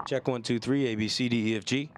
Check 1, 2, 3, A, B, C, D, E, F, G.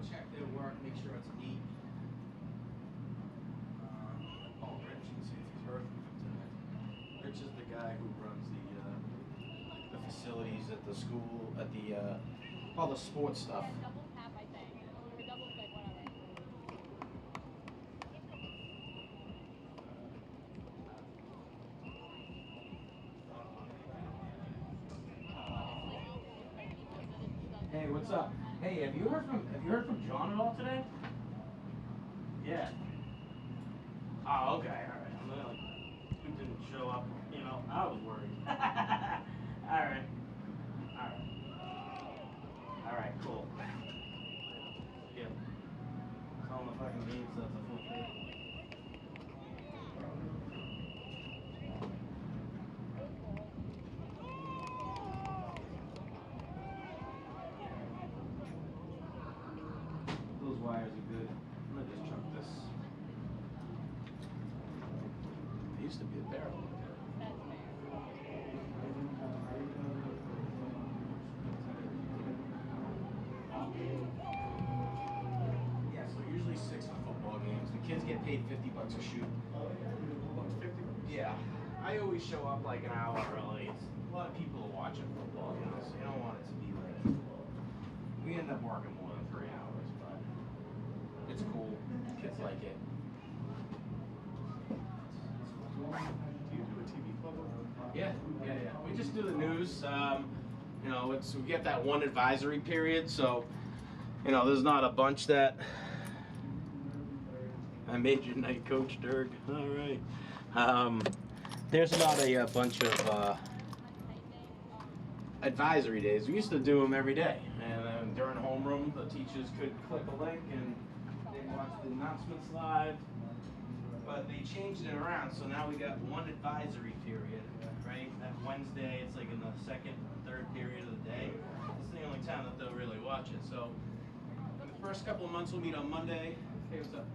Check their work, make sure it's neat. Call Rich and see if he's heard from him today. Rich is the guy who runs the facilities at the school, at the all the sports stuff. Double tap, I think. Or double click, whatever. Hey, what's up? Hey, have you heard from John at all today? Yeah. Oh, okay, all right. I'm like, who didn't show up? You know, I was worried. All right. All right, cool. Yeah. Tell him the fucking game sets a full day. Those wires are good. I'm gonna just chuck this. There used to be a barrel in there. That's fair. Yeah, so usually 6 for football games. The kids get paid $50 a shoot. What's 50? Yeah. I always show up like an hour early. It's a lot of people are watching football, you know, so you don't want it to be like. We end up working more than 3 hours, but it's cool. Kids like it. Do you do a TV club? Yeah. We just do the news. You know, we get that one advisory period, so you know, there's not a bunch that. I made your night coach, Dirk. All right. There's not a bunch of advisory days. We used to do them every day, and during homeroom, the teachers could click a link and they watch the announcements live. But they changed it around, so now we got one advisory period, right? That Wednesday, it's like in the second, third period of the day. It's the only time that they'll really watch it. So, in the first couple of months, we'll meet on Monday. Hey, what's up?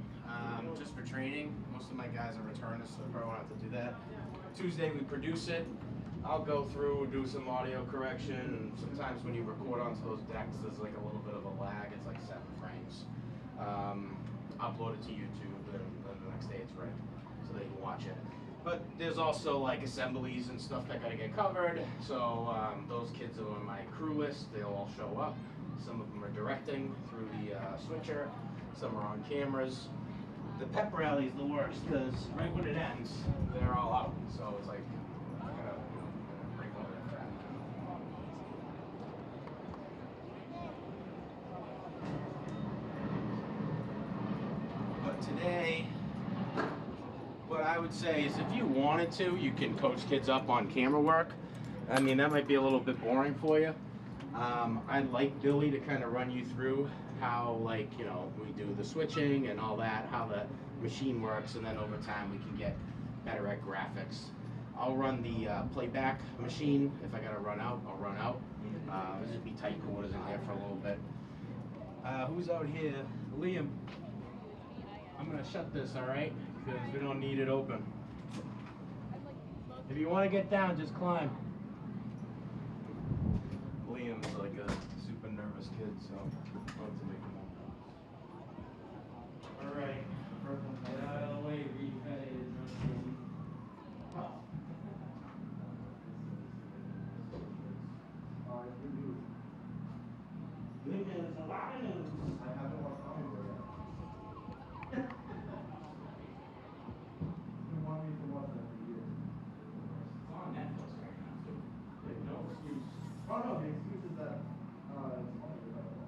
Just for training. Most of my guys are returners, so they probably won't have to do that. Tuesday, we produce it. I'll go through, do some audio correction, and sometimes when you record onto those decks, there's like a little bit of a lag. It's like 7 frames. Upload it to YouTube, and then the next day it's ready, so they can watch it. But there's also like assemblies and stuff that gotta get covered, so those kids are on my crew list. They'll all show up. Some of them are directing through the switcher, some are on cameras. The pep rally is the worst, because right when it ends, they're all out, so it's like, I gotta break all that crap. But today, what I would say is if you wanted to, you can coach kids up on camera work. I mean, that might be a little bit boring for you. I'd like Billy to kind of run you through how, like, you know, we do the switching and all that, how the machine works, and then over time we can get better at graphics. I'll run the playback machine. If I gotta run out, I'll run out. I'll just be tight quarters in here for a little bit. Who's out here? Liam. I'm gonna shut this, all right? Because we don't need it open. If you want to get down, just climb. Liam's like a super nervous kid, so I wanted to make him up. All right, get out of the way. Read head is good news, a lot of news. I haven't watched Hoffman yet. You want me to watch that for years. It's on Netflix right now, too. Like, no excuse. Oh, no, the excuse is that it's only available.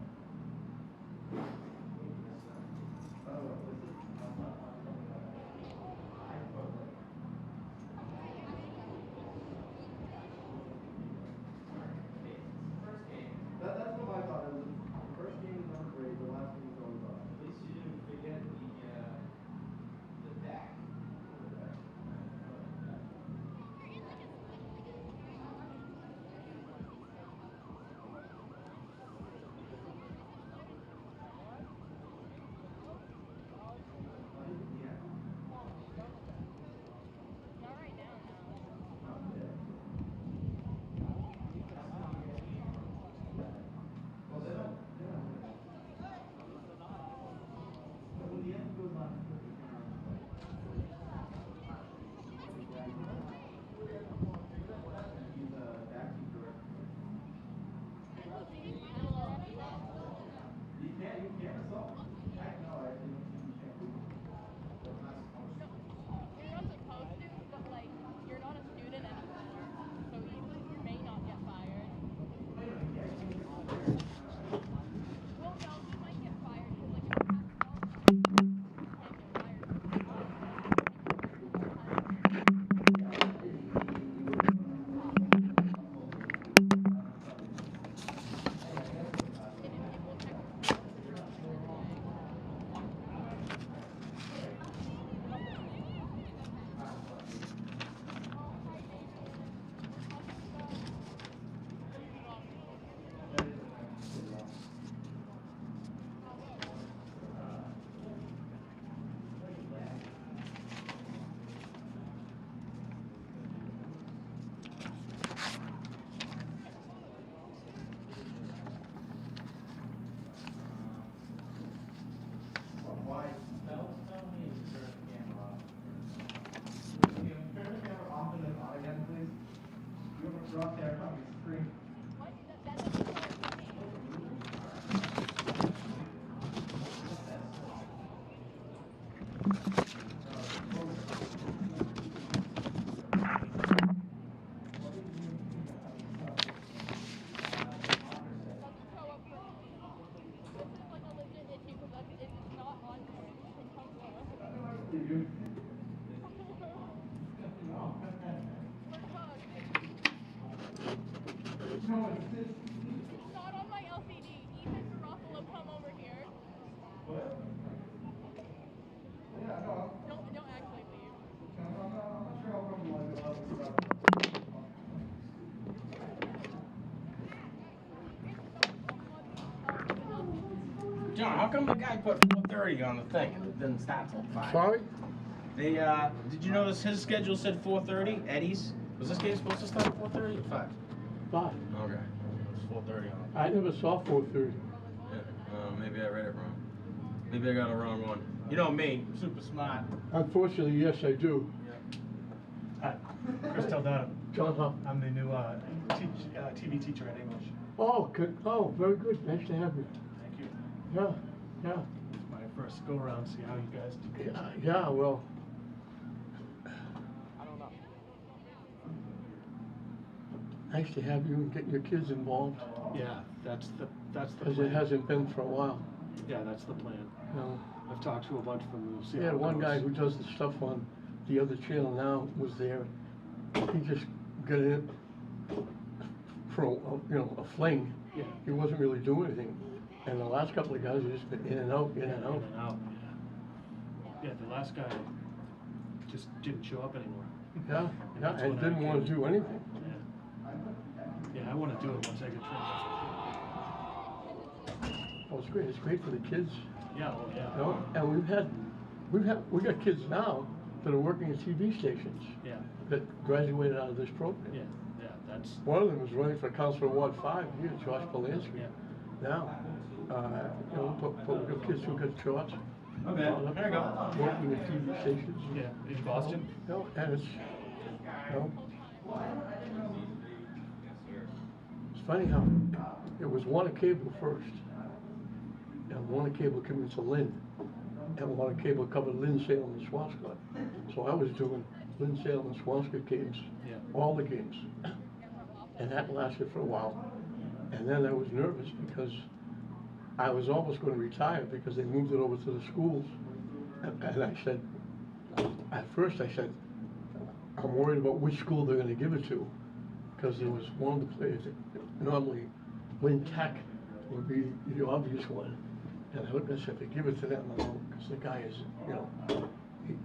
How come the guy put 4:30 on the thing and it didn't start till 5? Sorry? They, did you notice his schedule said 4:30? Eddie's? Was this game supposed to start at 4:30 or 5? 5. Okay. It was 4:30 on I never saw 4:30. Yeah. Maybe I read it wrong. Maybe I got a wrong one. You know me, super smart. Unfortunately, yes, I do. Hi, Chris Taldana. John Hoffman. I'm the new TV teacher at English. Oh, good. Oh, very good. Nice to have you. Thank you. Yeah, yeah. It's my first go around, see how you guys do. Yeah, well. Nice to have you and get your kids involved. Yeah, that's the Because plan. it hasn't been for a while. Yeah, that's the plan. You know. I've talked to a bunch of them. We'll see Yeah, how it one goes. guy who does the stuff on the other channel now was there. He just got in for a fling. Yeah. He wasn't really doing anything. And the last couple of guys have just been in and out, in and out. In and out, yeah. Yeah, the last guy just didn't show up anymore. Yeah, yeah, that's and when didn't I want to came. do anything. Yeah, I want to do it once I get trained. Oh, it's great. It's great for the kids. Yeah, well, yeah. You know, and we got kids now that are working at TV stations Yeah, that graduated out of this program. yeah, that's, One of them is running for Council Ward 5 here, Josh Polanski. yeah. Now, you know, but we got kids who got jobs. Okay, there you go. Working at TV stations. Yeah, in Boston? You know, and it's, you know, it's funny how it was Warner Cable first. And Warner Cable came into Lynn. And Warner Cable covered Lynn, Salem, and Swampscott. So I was doing Lynn, Salem, and Swampscott games, Yeah. all the games. And that lasted for a while. And then I was nervous because I was almost going to retire because they moved it over to the schools. And I said, at first I said, I'm worried about which school they're going to give it to. Because there was one of the players that normally Lynn Tech would be the obvious one. And I looked and I said, if they give it to them, because the guy is, you know,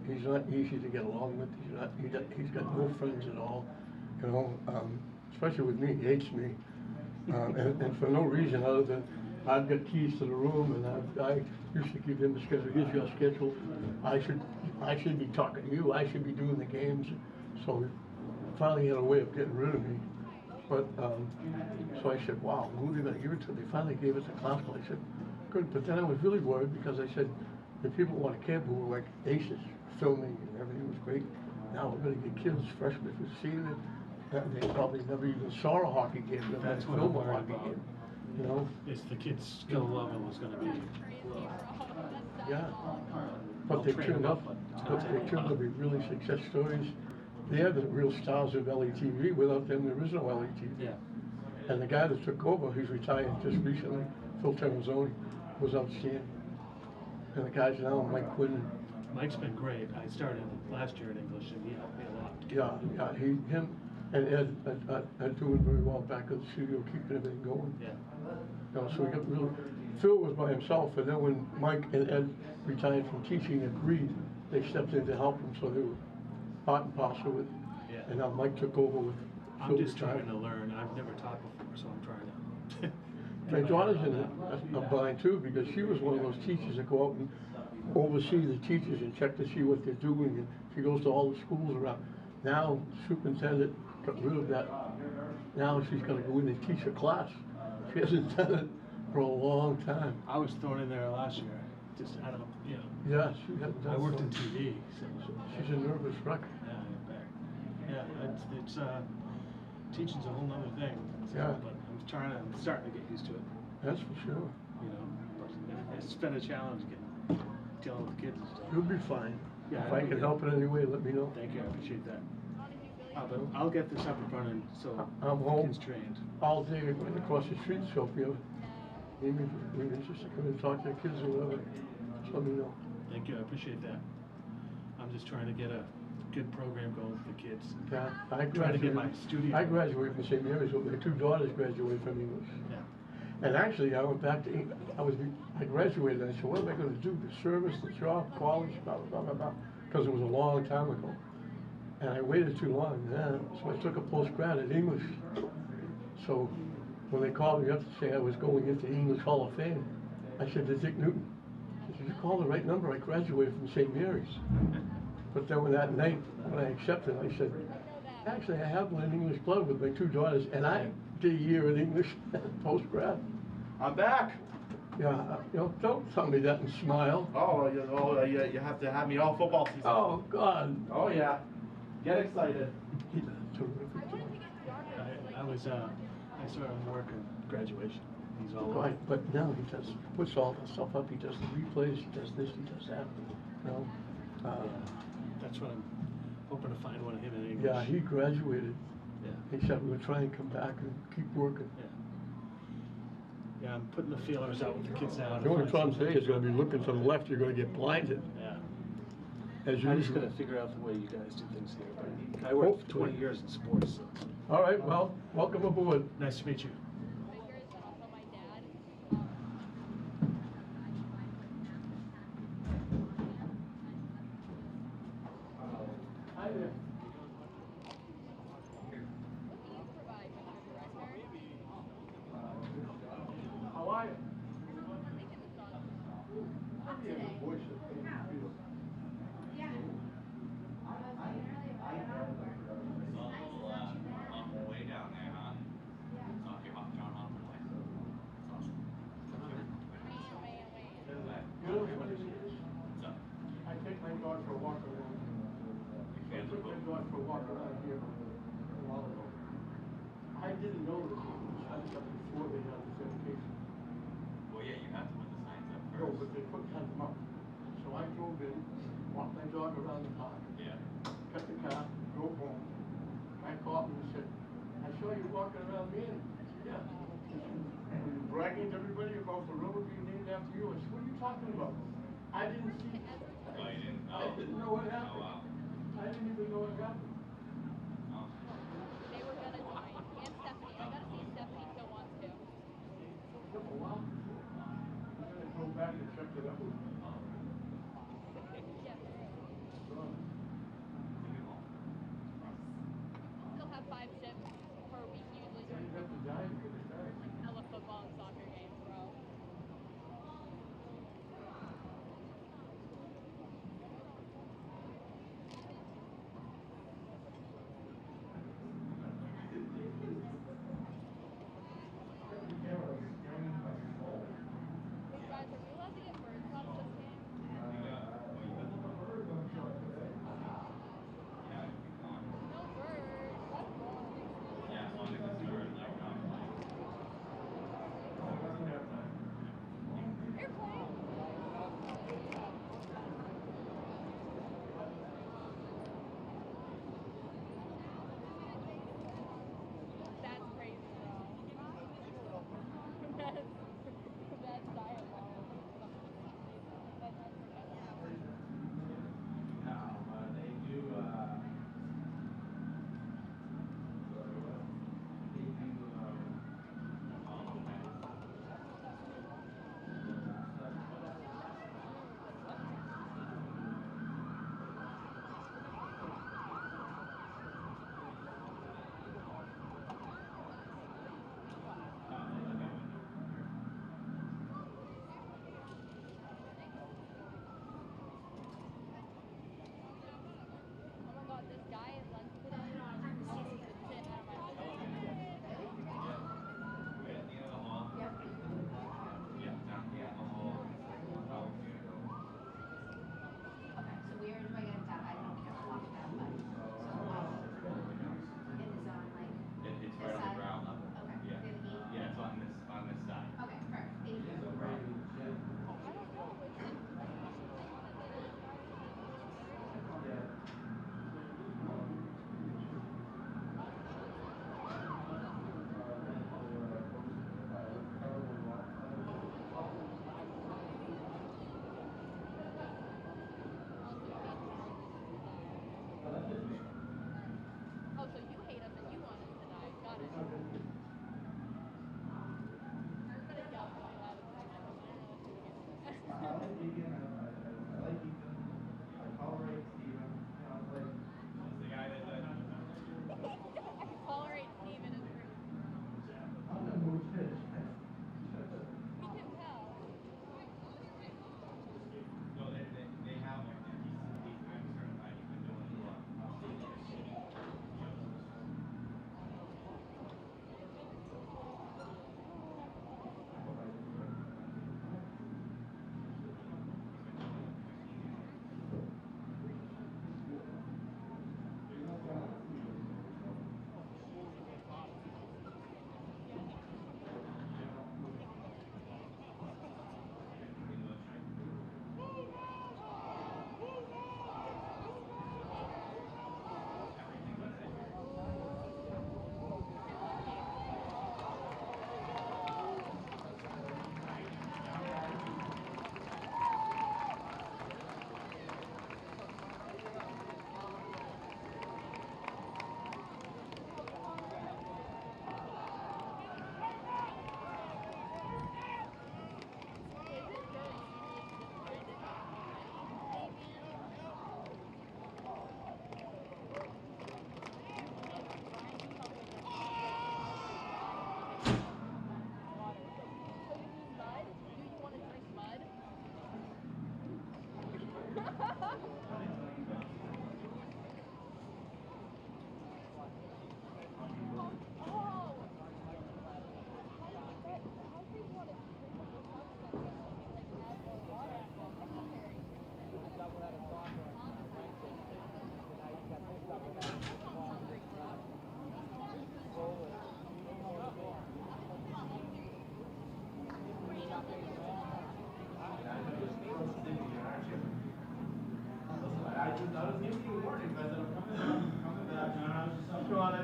he's not easy to get along with. He's got no friends at all, you know, especially with me. He hates me. And for no reason other than I've got keys to the room and I used to give him the schedule. Here's your schedule. I should be talking to you. I should be doing the games. So he finally had a way of getting rid of me. But, so I said, wow, who are they going to give it to? They finally gave it to Clarksville. I said, good. But then I was really worried because I said, the people on camp who were like aces, filming and everything was great. Now we're going to get kids, freshmen who've seen it. They probably never even saw a hockey game. That's what film I'm a worried hockey about. game. You know? Is the kid's skill level is going to be low. Yeah. But I'll they train turned them out, up, but it's but gonna they take a turned out to be really success stories. They're the real stars of LATV. Without them, there is no LATV. Yeah. And the guy that took over, he's retired just recently, Phil Termazzoni, was outstanding. And the guys now, Mike Quinn. Mike's been great. I started last year in English and he helped me a lot. Yeah, him and Ed are doing very well back at the studio, keeping everything going. Yeah. You know, so we got really, Phil was by himself, and then when Mike and Ed retired from teaching, agreed, they stepped in to help him, so they were part and parcel with it. Yeah. And now Mike took over with I'm Phil just retired. trying to learn. I've never taught before, so I'm trying to. My daughter's in a bind too, because she was one of those teachers that go out and oversee the teachers and check to see what they're doing, and she goes to all the schools around. Now, superintendent got rid of that. Now she's gonna go in and teach a class. She hasn't done it for a long time. I was thrown in there last year. Just, I don't know, you know. Yeah, she hasn't done it. I worked in for- TV, so. She's a nervous wreck. Yeah, it's teaching's a whole nother thing. So, Yeah. But I'm starting to get used to it, That's for sure. you know. But it's been a challenge dealing with kids and stuff. You'll be fine. Yeah, If I I know can you help will. in any way, let me know. Thank you, I appreciate that. But I'll get this up and running so I'm home kids trained. all day right across the street, so if you're maybe interested, come and talk to the kids or whatever, just let me know. Thank you, I appreciate that. I'm just trying to get a good program going for the kids. Yeah, I Trying to get my graduated. studio. I graduated from St. Mary's, but my two daughters graduated from English. Yeah. And actually, I went back to English. I graduated, and I said, what am I going to do? The service, the job, college, blah, blah, blah, blah, because it was a long time ago. And I waited too long, so I took a post-grad at English. So when they called me up to say I was going into English Hall of Fame, I said to Dick Newton, you called the right number. I graduated from St. Mary's. But then when that night, when I accepted, I said, actually, I have an English club with my 2 daughters, and I did a year in English post-grad. I'm back. Yeah, you know, don't tell me that and smile. Oh, you have to have me all football season. Oh, God. Oh, yeah. Get excited. He does a terrific job. I saw him work in graduation. He's all over. Right, but now he puts all the stuff up. He does the replays, he does this, he does that. You know, That's what I'm hoping to find one of him in English. yeah, he graduated. Yeah. He said we'll try and come back and keep working. Yeah. Yeah, I'm putting the feelers out with the kids now. The only problem today is going to be looking to the left. You're going to get blinded. Yeah. As I just usual. got to figure out the way you guys do things here. But I worked for 20 years in sports. So. All right, well, welcome aboard. Nice to meet you. Fingers and also my dad. Hi there. What do you provide, Mr. Director? How are you? Making the sauce. Way down there, huh? Off your John Hoffman way. That's awesome. What's up? I take my dog for a walk around. I took my dog for a walk around here a while ago. I didn't know that it was signs up before they had this education. Well, yeah, you have to put the signs up first. No, but they put them up. So I drove in, walked my dog around the park, Yeah. got the car, drove home. I called him and said, I saw you walking around Manning. I said, yeah. He said, were you bragging to everybody about the road being named after you? I said, what are you talking about? I didn't see. Oh, you didn't? I didn't know what happened. Oh, wow. I didn't even know what happened. Oh. They were gonna join. And Stephanie. I gotta see if Stephanie still wants to. Took a while. I'm gonna go back and check it out. Yeah. Still have 5 shifts per week usually during You have to die to get it started. like hella football and soccer games, bro.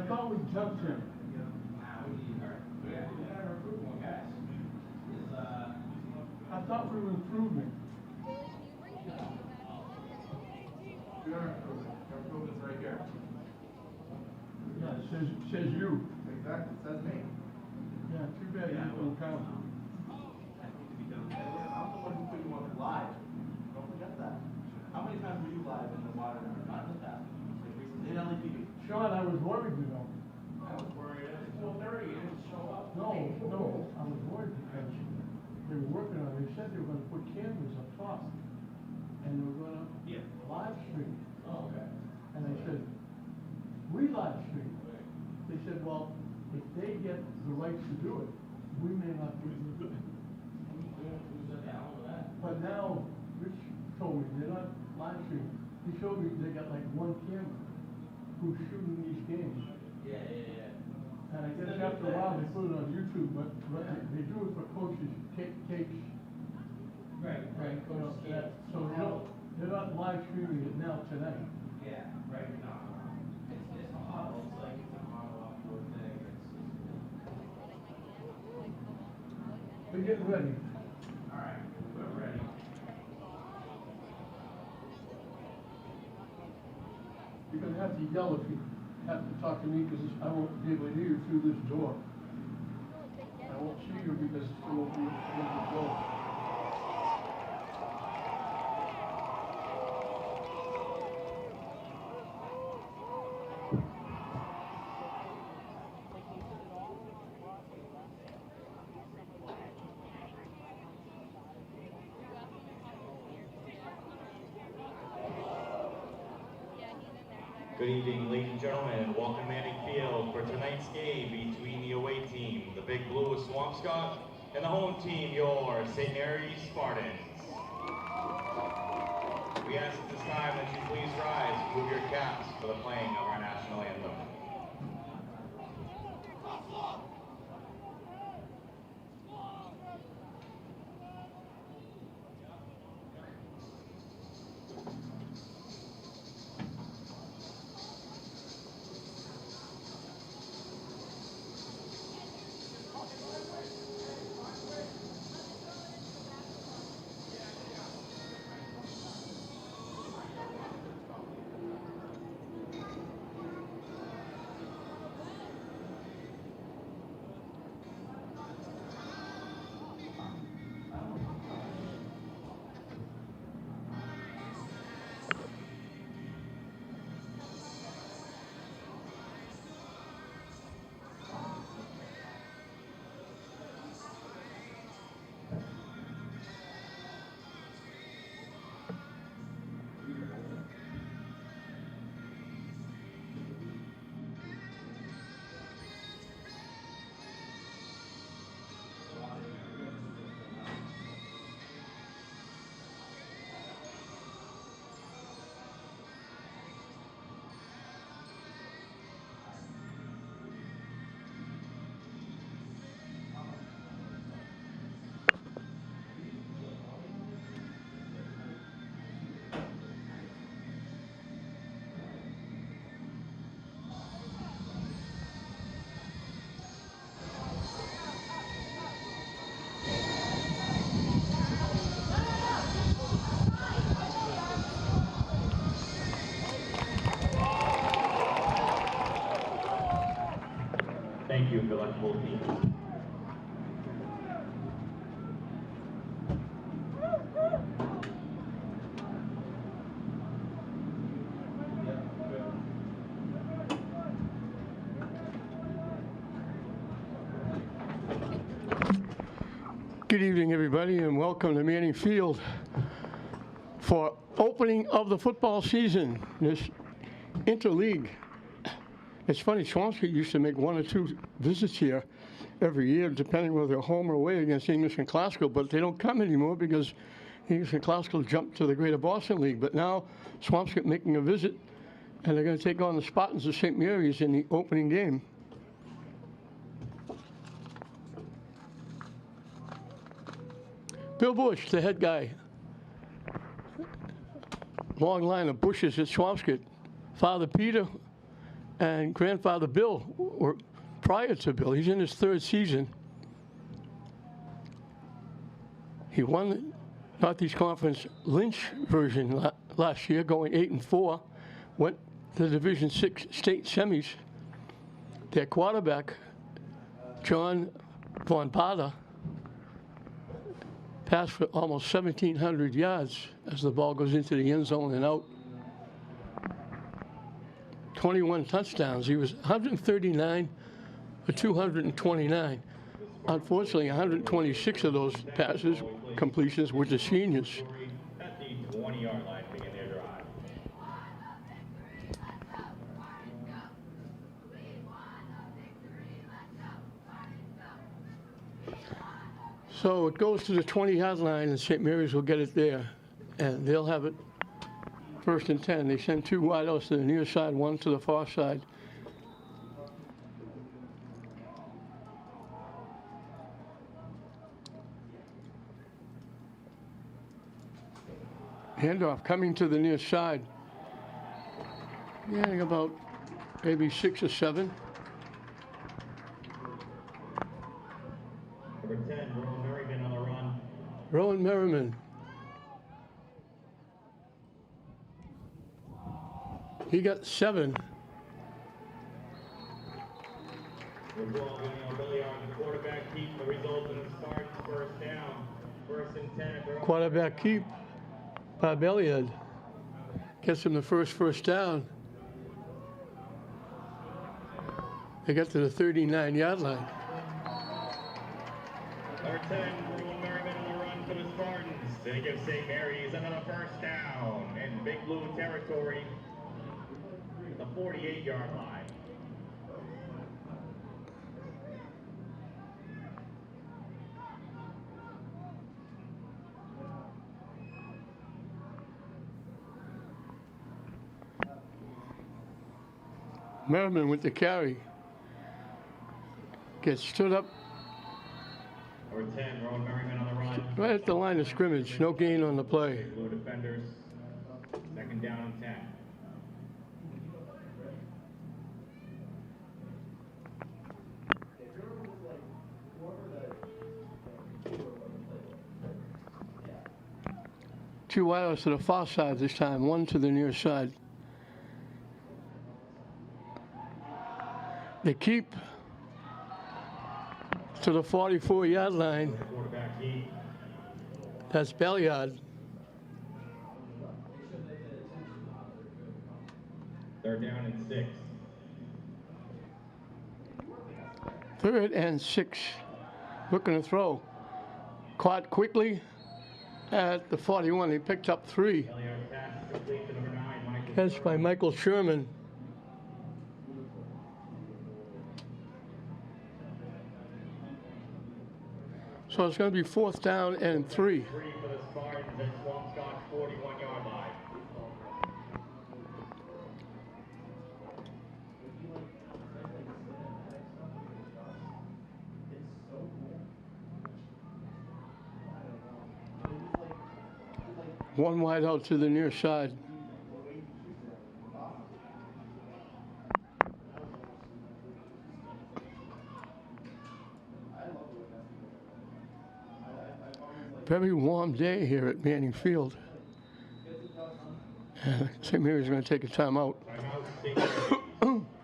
thought we jumped him. I thought we were improving. Improvement's right here. Yeah, it says you. Exactly, it says me. Yeah, too bad you don't count. I'm the one who put you on live. Don't forget that. How many times were you live in the water? Not in the past. Like recently. In LETV. Sean, I was worried, you know. I was worried. It's 4:30. You didn't show up. No, I was worried because they were working on it. They said they were gonna put cameras up top. And they were gonna live stream. Oh, okay. And I said, we live stream. They said, well, if they get the rights to do it, we may not be able to do it. But now, Rich told me they're not live streaming. He showed me they got like one camera who's shooting these games. Yeah. And I guess after a while they put it on YouTube, but they do it for coaches, tapes. Right. So they're not live streaming it now tonight. Yeah, right. No. It's a huddle. It's like it's a huddle offboard thing. We're getting ready. All right, we're ready. You're gonna have to yell if you have to talk to me because I won't be able to hear you through this door. I won't see you because it's still open the door. Good evening, ladies and gentlemen, and welcome to Manning Field for tonight's game between the away team, the Big Blue of Swampscott, and the home team, your St. Mary's Spartans. We ask at this time that you please rise and move your caps for the playing of our national anthem. Thank you, delectable team. Good evening, everybody, and welcome to Manning Field for opening of the football season, this interleague. It's funny, Swampscott used to make 1 or 2 visits here every year, depending whether they're home or away against English and Classical, but they don't come anymore because English and Classical jumped to the Greater Boston League. But now Swampscott making a visit, and they're going to take on the Spartans of St. Mary's in the opening game. Bill Bush, the head guy. Long line of Bushes at Swampscott. Father Peter, And grandfather Bill, or prior to Bill, he's in his third season. He won the Northeast Conference Lynch version last year, going 8-4. Went to the Division VI state semis. Their quarterback, John Von Bada, passed for almost 1,700 yards as the ball goes into the end zone and out. 21 touchdowns. He was 139 for 229. Unfortunately, 126 of those passes, completions, were to seniors. At the 20-yard line to begin their drive. So it goes to the 20-yard line, and St. Mary's will get it there, and they'll have it first and 10. They send two wideouts to the near side, one to the far side. Handoff coming to the near side. Getting about maybe 6 or 7. Number 10, Rowan Merriman on the run. Rowan Merriman. He got 7. The ball going on Billy on the quarterback keep. The result in the Spartans first down. First and 10 at their own. Quarterback keep by Belliard. Gets him the first down. They got to the 39-yard line. Number 10, Rowan Merriman on the run for the Spartans. They give St. Mary's another first down in Big Blue territory. The 48-yard line. Merriman with the carry. Gets stood up Number 10, Rowan Merriman on the run. right at the line of scrimmage. No gain on the play. Blue defenders. Second down and 10. Two wideouts to the far side this time, one to the near side. They keep to the 44-yard line. Quarterback keep. That's Belliard. Third down and 6. 3rd and 6. Looking to throw. Caught quickly at the 41. He picked up 3. Belliard pass complete to number 9, Michael. Catch by Michael Sherman. So it's going to be 4th down and 3. 3 for the Spartans at Swampscott 41-yard line. One wide out to the near side. Very warm day here at Manning Field. St. Mary's going to take a timeout.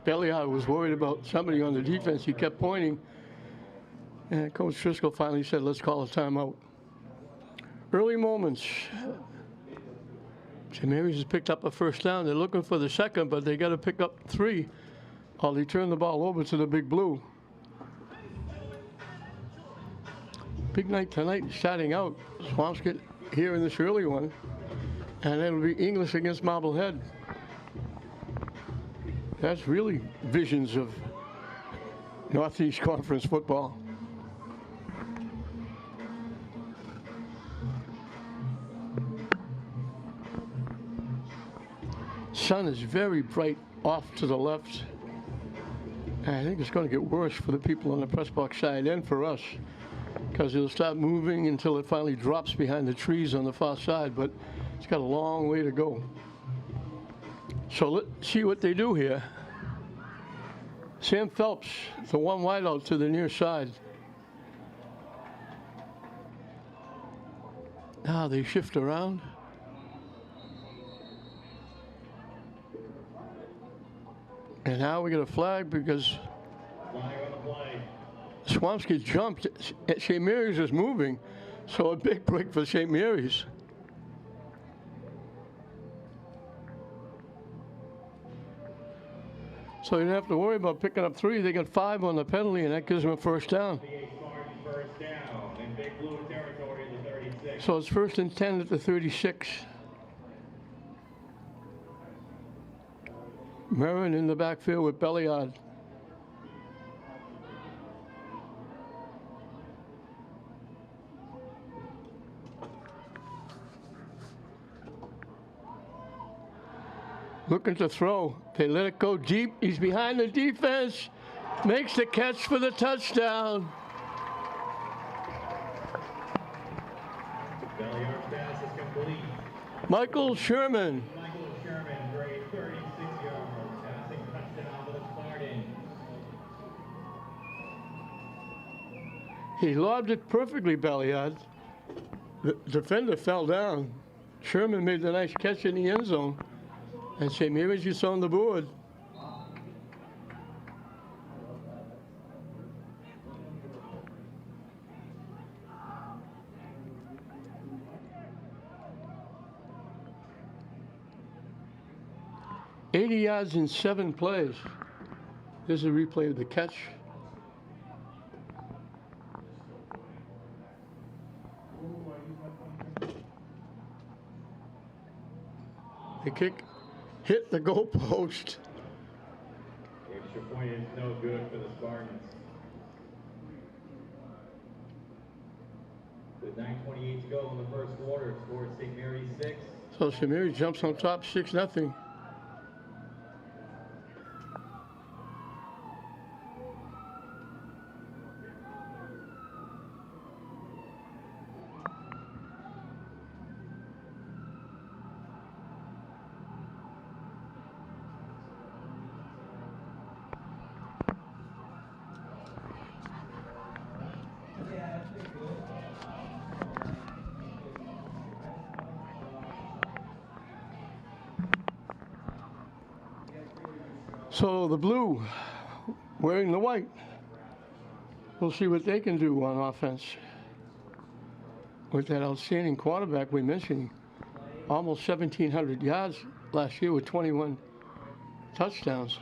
Belliard was worried about somebody on the defense. He kept pointing. And Coach Driscoll finally said, let's call a timeout. Early moments. St. Mary's has picked up a first down. They're looking for the second, but they got to pick up 3 while they turn the ball over to the Big Blue. Big night tonight, starting out. Swampscott here in this early one. And it'll be English against Marblehead. That's really visions of Northeast Conference football. Sun is very bright off to the left. And I think it's going to get worse for the people on the press box side and for us, because it'll start moving until it finally drops behind the trees on the far side, but it's got a long way to go. So let's see what they do here. Sam Phelps, the one wide out to the near side. Now they shift around. And now we get a flag because Swampscott jumped. St. Mary's is moving, so a big break for St. Mary's. So you don't have to worry about picking up 3. They got 5 on the penalty, and that gives them a first down. First down in Big Blue territory at the 36. So it's 1st and 10 at the 36. Merrin in the backfield with Belliard. Looking to throw. They let it go deep. He's behind the defense. Makes the catch for the touchdown. Belliard's pass is complete. Michael Sherman. Michael Sherman, grade 36 yards, passing touchdown to the Spartans. He lobbed it perfectly, Belliard. The defender fell down. Sherman made the nice catch in the end zone. And St. Mary's just on the board. $80 yards in 7 plays. This is a replay of the catch. The kick hit the goalpost. Extra point is no good for the Spartans. With 9:28 to go in the first quarter, scored St. Mary's 6. So St. Mary's jumps on top 6-0. So the blue wearing the white. We'll see what they can do on offense with that outstanding quarterback we mentioned. Almost 1,700 yards last year with 21 touchdowns.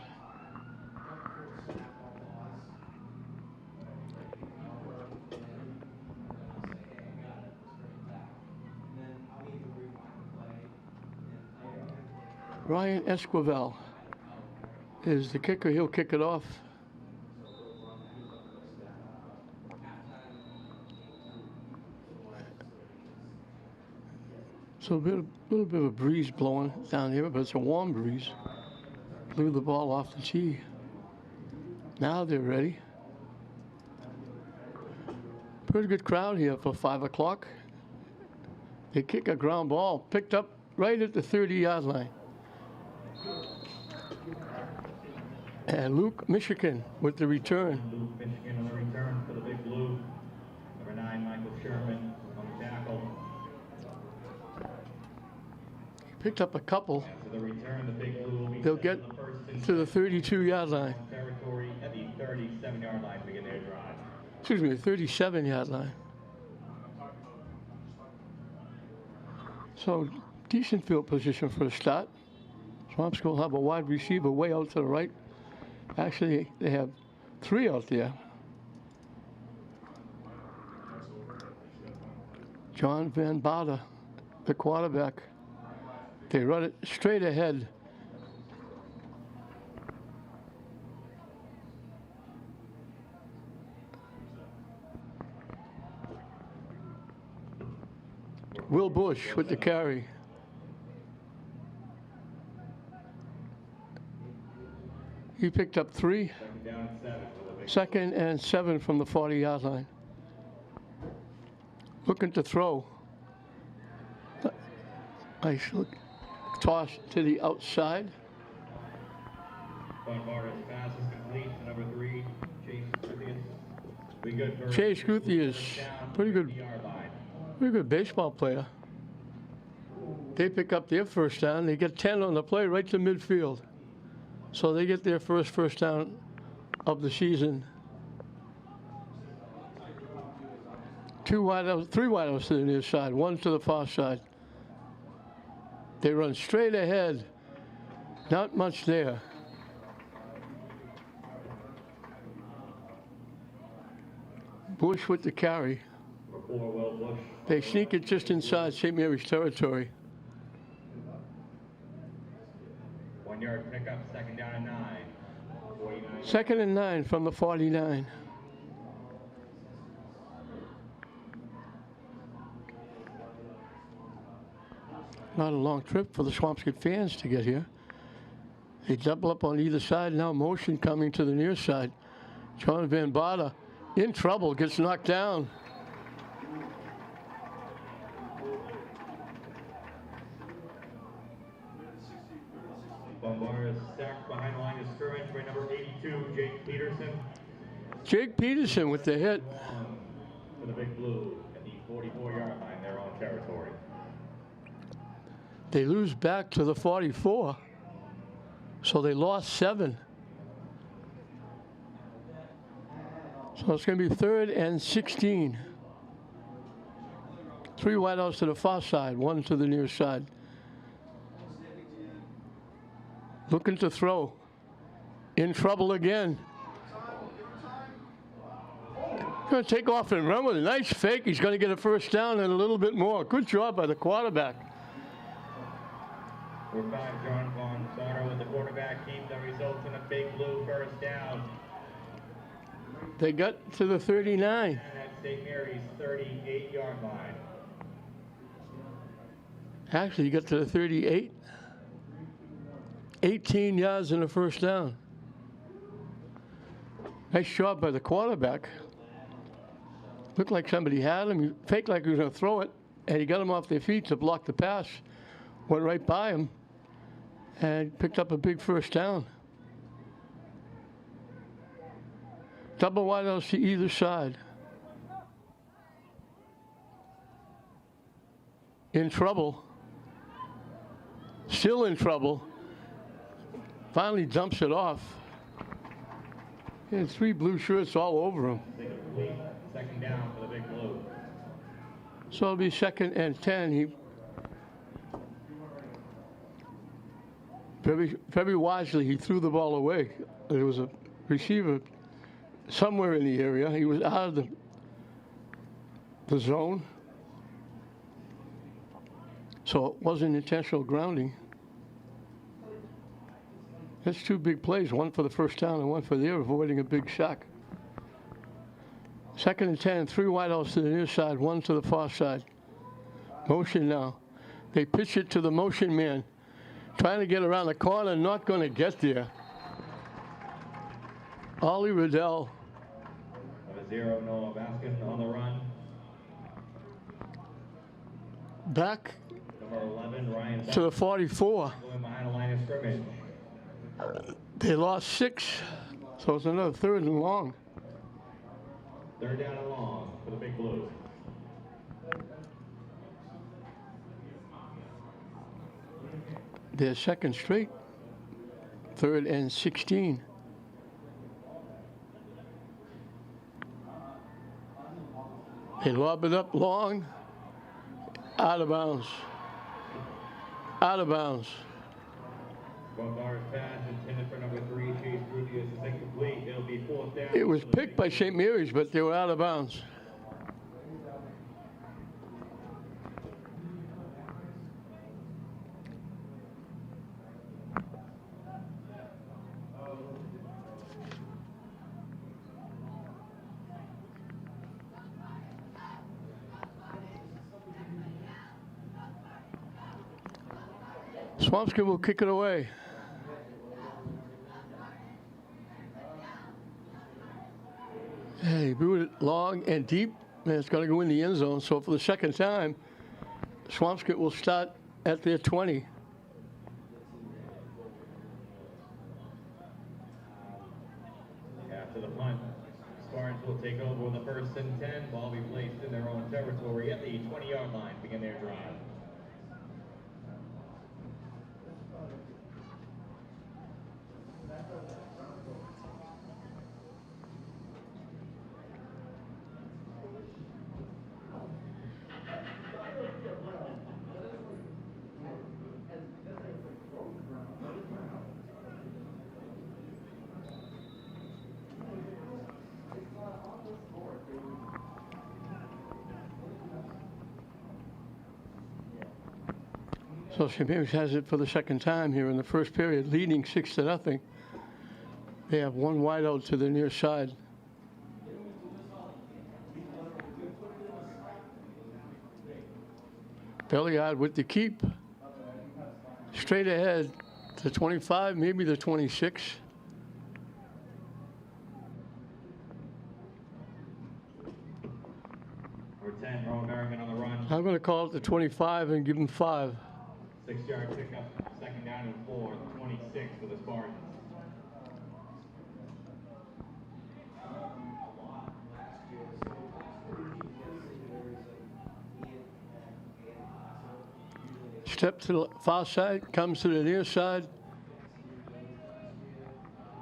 Ryan Esquivel is the kicker. He'll kick it off. So a little bit of a breeze blowing down here, but it's a warm breeze. Blew the ball off the tee. Now they're ready. Pretty good crowd here for 5 o'clock. They kick a ground ball, picked up right at the 30-yard line. And Luke Michigan with the return. Luke Michigan on the return for the Big Blue. Number 9, Michael Sherman on the tackle. Picked up a couple. After the return, the Big Blue will be They'll get to the 32-yard line. Territory at the 37-yard line to begin their drive. Excuse me, the 37-yard line. So decent field position for a start. Swampscott will have a wide receiver way out to the right. Actually, they have 3 out there. John Van Bada, the quarterback. They run it straight ahead. Will Bush with the carry. He picked up 3. Second and 7 from the 40-yard line. Looking to throw. Nice look. Toss to the outside. Bonbar's pass is complete to number 3, Chase Guthius. We good for Chase Guthius, pretty good baseball player. They pick up their first down. They get 10 on the play right to midfield. So they get their first down of the season. 3 wideouts to the near side, 1 to the far side. They run straight ahead. Not much there. Bush with the carry. They sneak it just inside St. Mary's territory. 1 yard pickup, second down and 9. 49. Second and 9 from the 49. Not a long trip for the Swampscott fans to get here. They double up on either side. Now motion coming to the near side. John Van Bada in trouble, gets knocked down. Bombard is sacked behind the line of scrimmage by number 82, Jake Peterson. Jake Peterson with the hit. For the Big Blue at the 44-yard line, their own territory. They lose back to the 44. So they lost 7. So it's going to be 3rd and 16. 3 wideouts to the far side, 1 to the near side. Looking to throw. In trouble again. Going to take off and run with a nice fake. He's going to get a first down and a little bit more. Good job by the quarterback. Number 5, John Von Sauter with the quarterback keep that results in a Big Blue first down. They got to the 39. And that's St. Mary's 38-yard line. Actually, you got to the 38. 18 yards and a first down. Nice job by the quarterback. Looked like somebody had him. He faked like he was going to throw it, and he got him off their feet to block the pass. Went right by him and picked up a big first down. Double wideouts to either side. In trouble. Still in trouble. Finally dumps it off. He had 3 blue shirts all over him. Second down for the Big Blue. So it'll be 2nd and 10. Very wisely, he threw the ball away. There was a receiver somewhere in the area. He was out of the zone. So it wasn't intentional grounding. That's 2 big plays, one for the first down and one for there, avoiding a big sack. 2nd and 10, 3 wideouts to the near side, 1 to the far side. Motion now. They pitch it to the motion man. Trying to get around the corner, not going to get there. Ollie Riddell. Number 0, Noah Baskin on the run. Back Number 11, Ryan to the 44. going behind the line of scrimmage. They lost 6, so it's another 3rd and long. 3rd down and long for the Big Blue. Their 2nd straight. 3rd and 16. They lob it up long. Out of bounds. Out of bounds. Bonbar's pass intended for number 3, Chase Guthius is incomplete. It'll be 4th down. It was picked by St. Mary's, but they were out of bounds. Swampscott will kick it away. Hey, blew it long and deep, and it's going to go in the end zone. So for the 2nd time, Swampscott will start at their 20. to the punt. Spartans will take over with the first and 10. Ball be placed in their own territory at the 20-yard line. Begin their drive. So St. Mary's has it for the second time here in the first period, leading 6-0. They have one wide out to the near side. Belliard with the keep. Straight ahead to 25, maybe the 26. Number 10, Rowan Merriman on the run. I'm going to call it the 25 and give him 5. 6-yard pickup, second down and 4, 26 for the Spartans. Step to the far side, comes to the near side.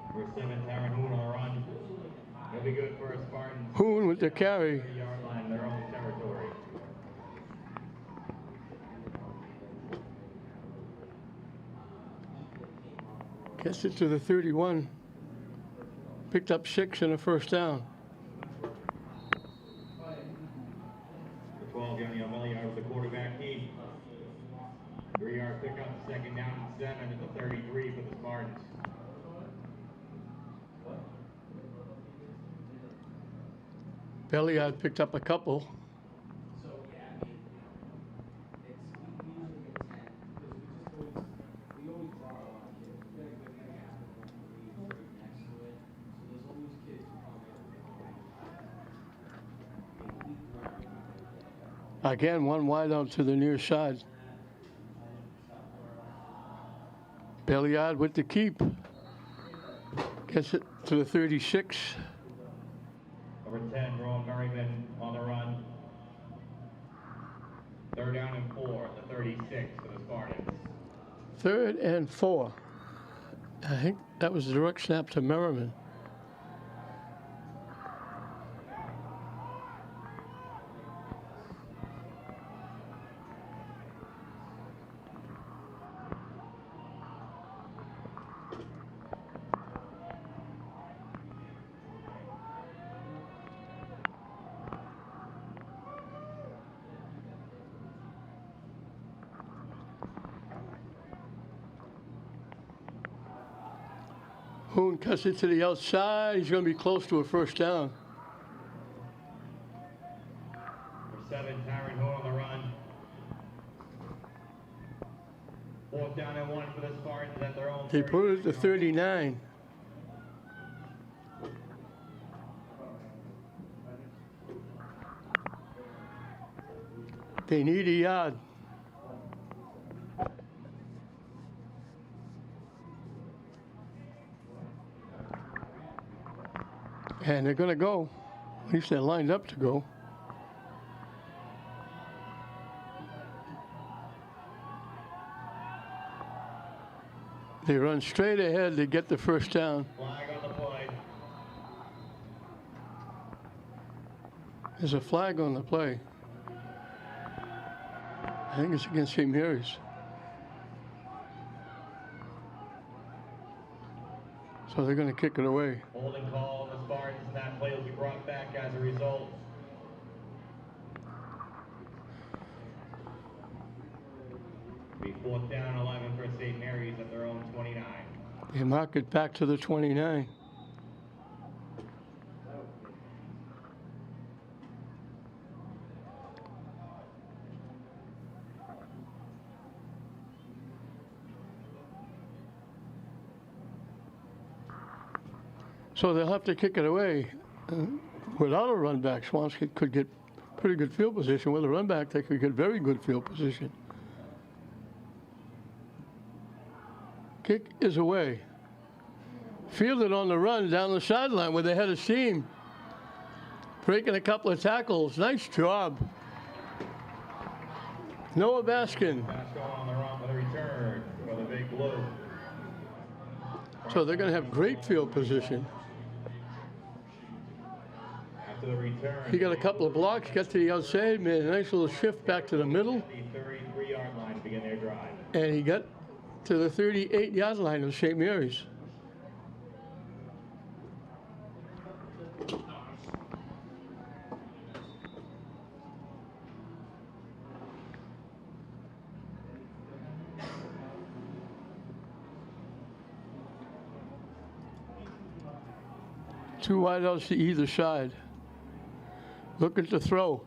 Number 7, Taron Hoon on the run. He'll be good for a Spartans. Hoon with the carry. 30-yard line, their own territory. Gets it to the 31. Picked up 6 and a first down. The 12, Johnny Belliard with the quarterback keep. 3-yard pickup, second down and 7 at the 33 for the Spartans. Belliard picked up a couple. Again, one wide out to the near side. Belliard with the keep. Gets it to the 36. Number 10, Rowan Merriman on the run. Third down and 4, the 36 for the Spartans. 3rd and 4. I think that was a direct snap to Merriman. Hoon cuts it to the outside. He's going to be close to a first down. Number 7, Taron Hoon on the run. 4th down and 1 for the Spartans at their own. They put it to 39. They need a yard. And they're going to go. At least they're lined up to go. They run straight ahead to get the first down. Flag on the play. There's a flag on the play. I think it's against St. Mary's. So they're going to kick it away. Holding call on the Spartans, and that play will be brought back as a result. Be 4th down and 11 for St. Mary's at their own 29. They mark it back to the 29. So they'll have to kick it away. Without a run back, Swampscott could get pretty good field position. With a run back, they could get very good field position. Kick is away. fielded on the run down the sideline with a head of steam. Breaking a couple of tackles. Nice job. Noah Baskin. Baskin on the run with a return for the Big Blue. So they're going to have great field position. After the return, He got a couple of blocks, got to the outside, made a nice little shift back to the middle, the 33-yard line to begin their drive. and he got to the 38-yard line of St. Mary's. Two wideouts to either side. Looking to throw.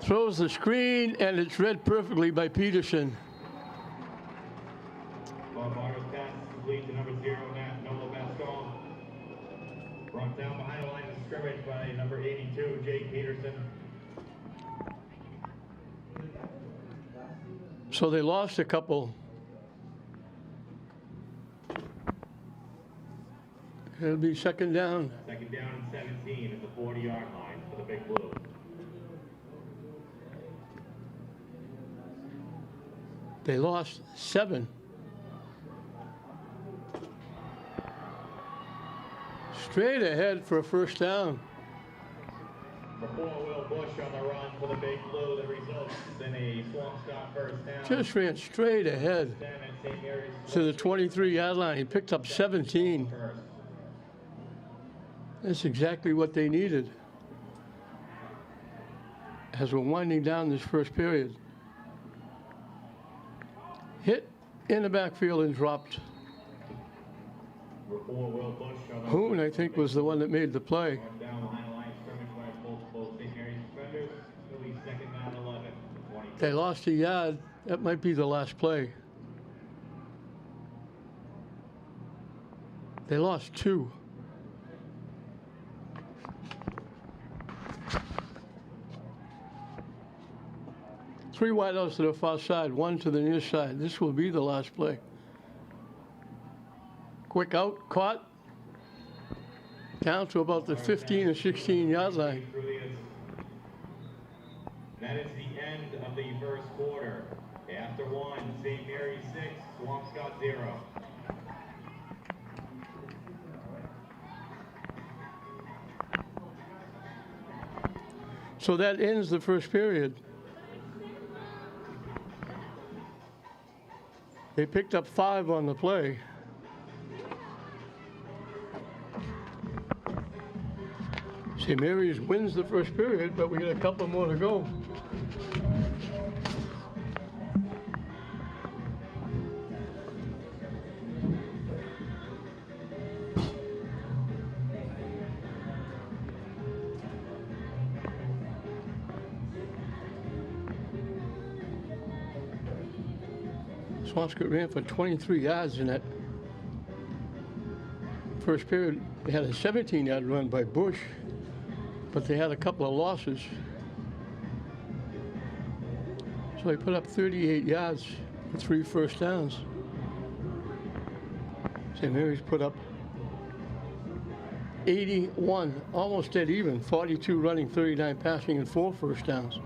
Throws the screen, and it's read perfectly by Peterson. Barber's pass is complete to number 0, Noah Baskin. Brought down behind the line of scrimmage by number 82, Jake Peterson. So they lost a couple. It'll be second down. Second down and 17 at the 40-yard line for the Big Blue. They lost 7. Straight ahead for a first down. Before Will Bush on the run for the Big Blue that results in a Swampscott first down. Just ran straight ahead to the 23-yard line. He picked up 17. That's exactly what they needed as we're winding down this first period. Hit in the backfield and dropped. Hoon, I think, was the one that made the play. They lost a yard. That might be the last play. They lost 2. Three wideouts to the far side, 1 to the near side. This will be the last play. Quick out, caught. Down to about the 15 or 16-yard line. That is the end of the first quarter. After 1, St. Mary's 6, Swampscott 0. So that ends the first period. They picked up 5 on the play. St. Mary's wins the first period, but we got a couple more to go. Swampscott ran for 23 yards in that first period. They had a 17-yard run by Bush, but they had a couple of losses. So they put up 38 yards with 3 first downs. St. Mary's put up 81, almost dead even, 42 running, 39 passing, and 4 first downs.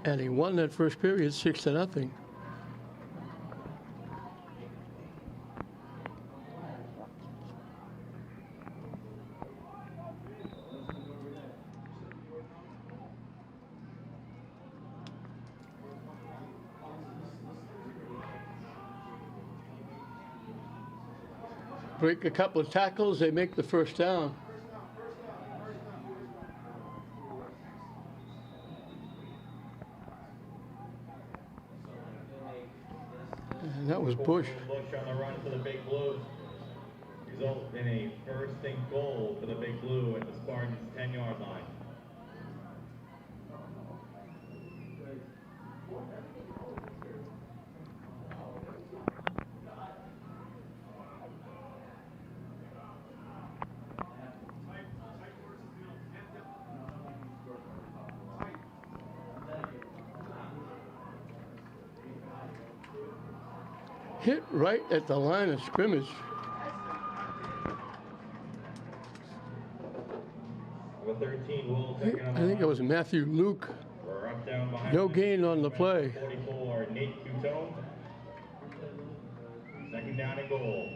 And they won that first period 6-0. Break a couple of tackles, they make the first down. And that was Bush. Bush on the run for the Big Blues. Result in a first and goal for the Big Blue at the Spartans' 10-yard line. hit right at the line of scrimmage. Number 13, Will I taking on the think it line. was Matthew Luke. We're up down behind No the gain on the play. 44, Nate Cutone. Second down and goal.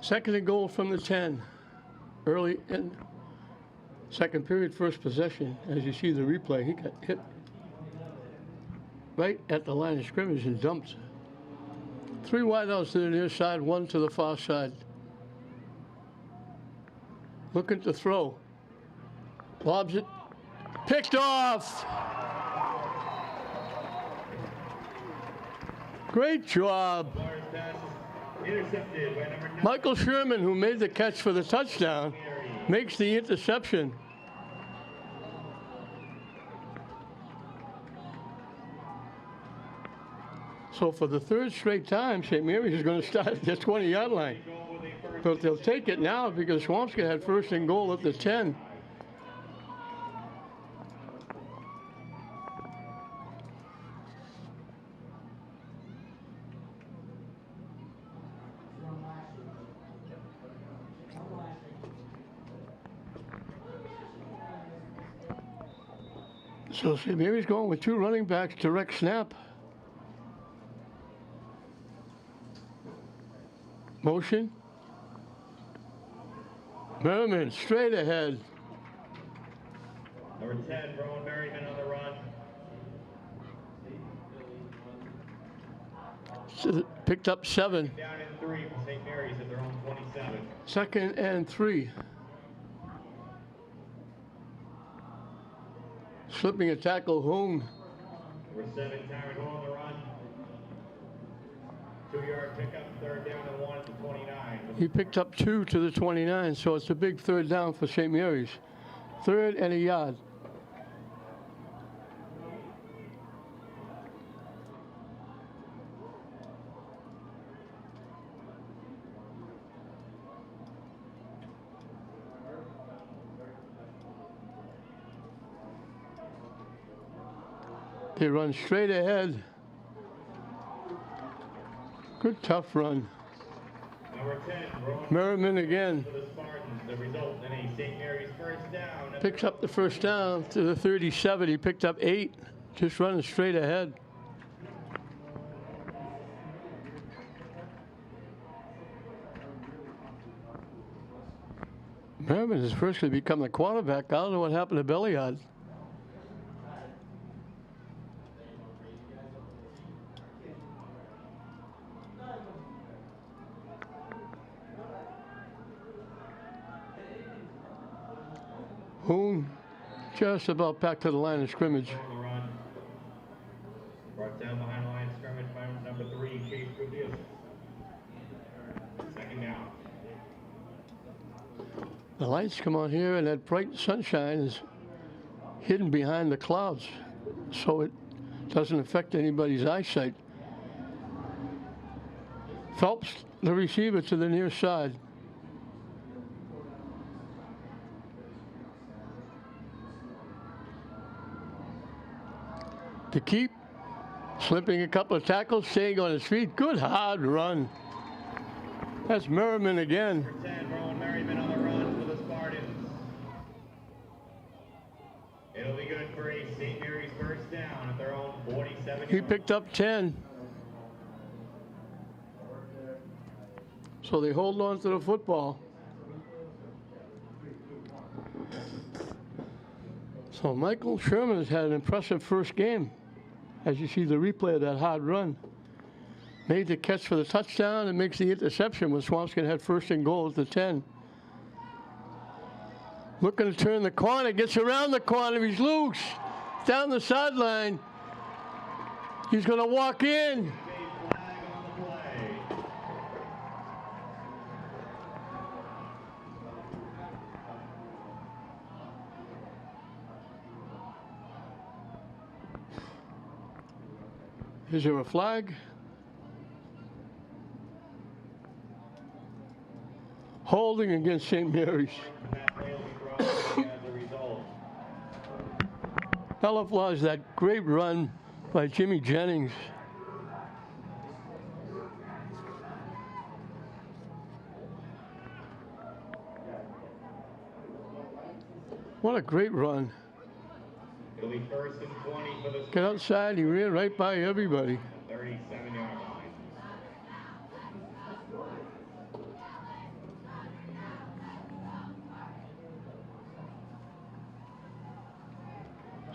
Second and goal from the 10. Early in second period, first possession. As you see the replay, he got hit right at the line of scrimmage and dumped. 3 wideouts to the near side, 1 to the far side. Looking to throw. Lobs it. Picked off! Great job. Flores pass is intercepted by number 9. Michael Sherman, who made the catch for the touchdown, makes the interception. So for the third straight time, St. Mary's is going to start at the 20-yard line. But they'll take it now because Swampscott had first and goal at the 10. So St. Mary's going with 2 running backs, direct snap. Motion. Merriman straight ahead. Number 10, Rowan Merriman on the run. Picked up 7. Down in 3 for St. Mary's at their own 27. Second and 3. Slipping a tackle home. Number 7, Tyron Hall on the run. 2-yard pickup, third down and 1 at the 29. He picked up 2 to the 29, so it's a big third down for St. Mary's. 3rd and a yard. They run straight ahead. Good tough run. Number 10, Rowan Merriman again. for the Spartans. The result in a St. Mary's first down. Picks up the first down to the 37. He picked up 8. Just running straight ahead. Merriman has virtually become the quarterback. I don't know what happened to Belliard. Hoon just about back to the line of scrimmage. On the run. Brought down behind the line of scrimmage by number 3, Chase Goodyear. Second down. The lights come on here and that bright sunshine is hidden behind the clouds, so it doesn't affect anybody's eyesight. Phelps, the receiver, to the near side. To keep, slipping a couple of tackles, staying on his feet. Good hard run. That's Merriman again. Number 10, Rowan Merriman on the run for the Spartans. It'll be good for a St. Mary's first down at their own 47. He picked up 10. So they hold on to the football. So Michael Sherman has had an impressive first game. As you see the replay of that hard run. Made the catch for the touchdown and makes the interception when Swampscott had first and goal at the 10. Looking to turn the corner, gets around the corner, he's loose. Down the sideline. He's going to walk in. Is there a flag? Holding against St. Mary's. Nullifies that great run by Jimmy Jennings. What a great run. It'll be 1st and 20 for the Get outside, he ran right by everybody. 37-yard line.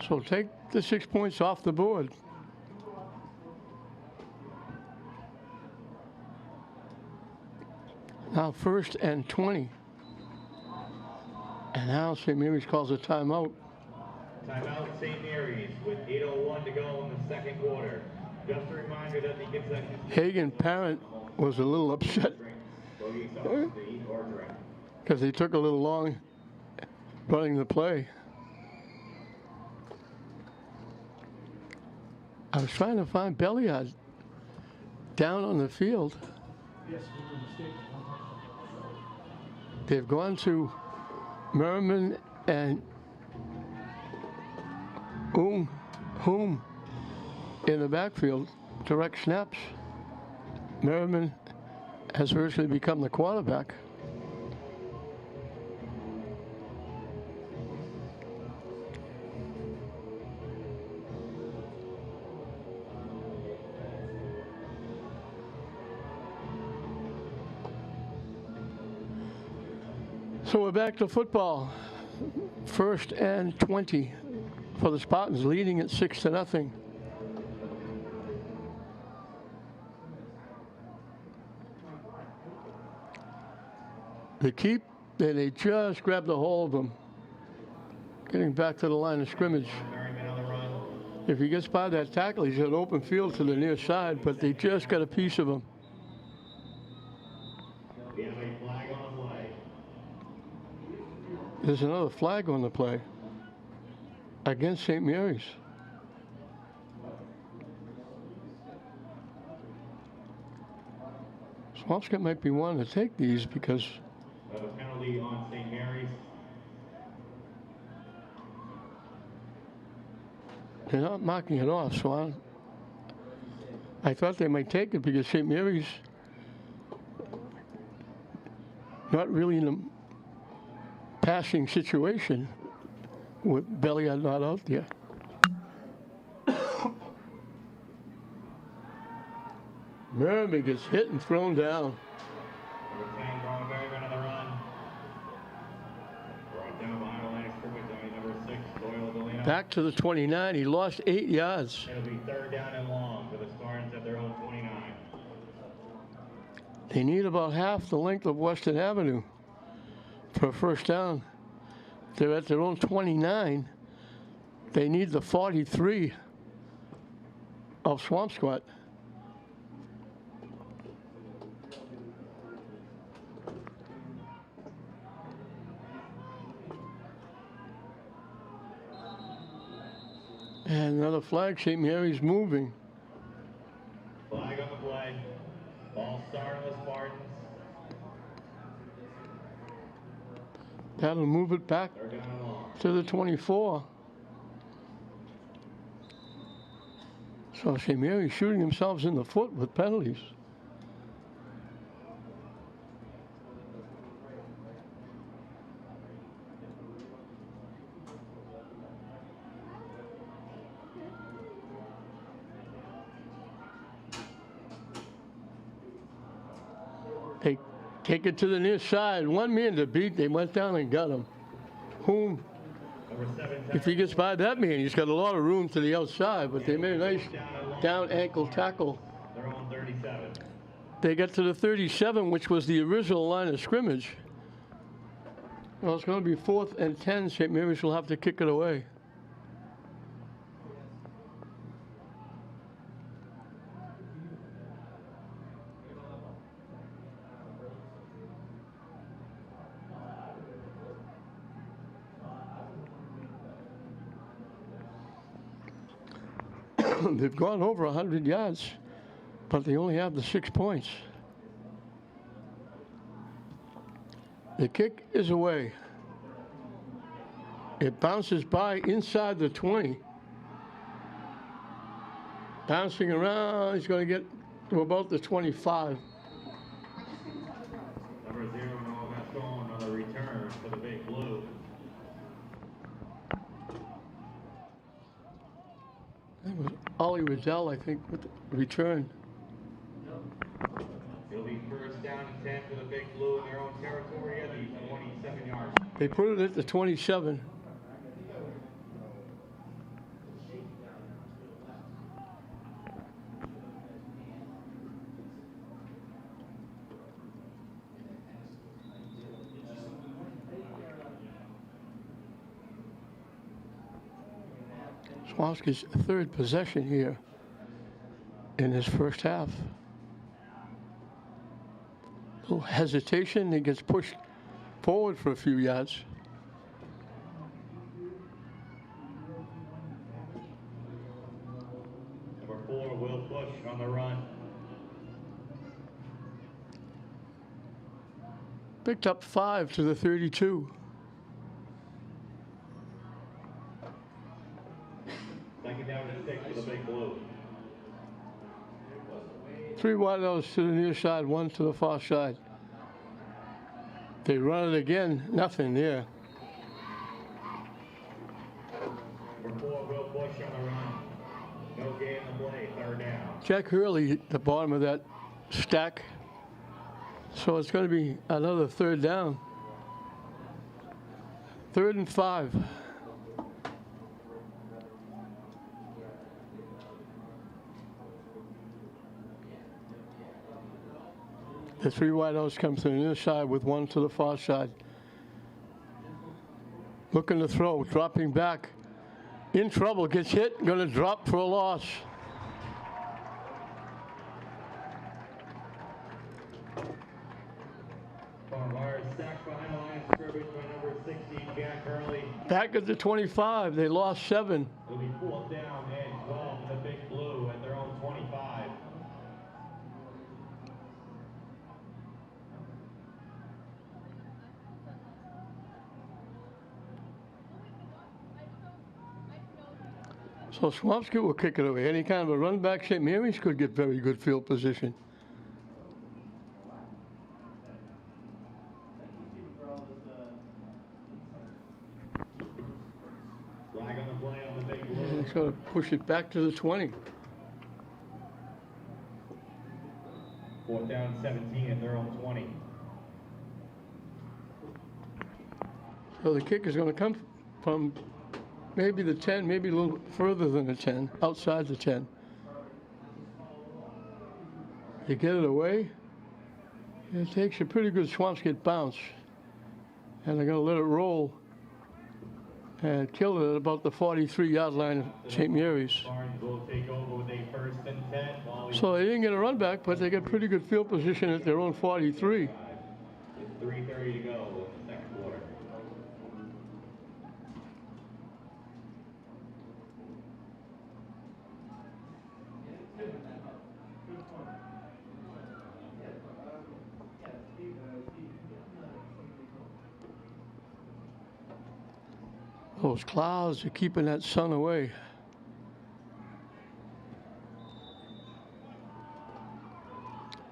So take the 6 points off the board. Now 1st and 20. And now St. Mary's calls a timeout. Timeout St. Mary's with 8:01 to go in the second quarter. Just a reminder that the concession Hagen parent was a little upset because they took a little long running the play. I was trying to find Belliard down on the field. Yes, we were mistaken. They've gone to Merriman and Whom in the backfield, direct snaps. Merriman has virtually become the quarterback. So we're back to football. 1st and 20 for the Spartans, leading at 6-0. They keep, and they just grabbed a hold of him. Getting back to the line of scrimmage. If he gets by that tackle, he's got open field to the near side, but they just got a piece of him. We have a flag on the play. There's another flag on the play against St. Mary's. Swampscott might be wanting to take these because We have a penalty on St. Mary's. they're not marking it off, so I thought they might take it because St. Mary's not really in a passing situation with Belliard not out there. Merriman gets hit and thrown down. Number 10, Graham Merriman on the run. Brought down behind the line of scrimmage by number 6, Doyle Delano. Back to the 29. He lost 8 yards. It'll be 3rd down and long for the Spartans at their own 29. They need about half the length of Western Avenue for a first down. They're at their own 29. They need the 43 of Swampscott. And another flag, St. Mary's moving. Flag on the play. Ball start on the Spartans. That'll move it back 3rd down and long. to the 24. So St. Mary's shooting themselves in the foot with penalties. They take it to the near side. One man to beat. They went down and got him. Whom, Number 7, if he gets by that man, he's got a lot of room to the outside, but they made a nice down ankle tackle. their own 37. They got to the 37, which was the original line of scrimmage. Well, it's going to be 4th and 10. St. Mary's will have to kick it away. They've gone over 100 yards, but they only have the 6 points. The kick is away. It bounces by inside the 20. Bouncing around, he's going to get to about the 25. Number 0, Noah Gaston on the return for the Big Blue. Ollie Riddell, I think, with the return. It'll be first down and 10 for the Big Blue in their own territory at the 27-yard. They put it at the 27. Swampscott's third possession here in his first half. Little hesitation, he gets pushed forward for a few yards. Number 4, Will Bush on the run. Picked up 5 to the 32. Second down and 6 for the Big Blue. 3 wideouts to the near side, 1 to the far side. They run it again, nothing there. Number 4, Will Bush on the run. No gain in the play, third down. Jack Hurley at the bottom of that stack. So it's going to be another third down. 3rd and 5. The 3 wideouts come to the near side with 1 to the far side. Looking to throw, dropping back. In trouble, gets hit, going to drop for a loss. Sacked behind the line of scrimmage by number 16, Jack Hurley. Back at the 25, they lost 7. It'll be 4th down and 12 for the Big Blue at their own 25. So Swampscott will kick it away. Any kind of a run back, St. Mary's could get very good field position. Flag on the play on the Big Blue. He's going to push it back to the 20. 4th down 17 at their own 20. So the kick is going to come from maybe the 10, maybe a little further than the 10, outside the 10. You get it away, it takes a pretty good Swampscott bounce. And they're going to let it roll and kill it at about the 43-yard line of St. Mary's. Spartans will take over with a 1st and 10. So they didn't get a run back, but they get pretty good field position at their own 43. 3:30 to go in the second quarter. Those clouds are keeping that sun away.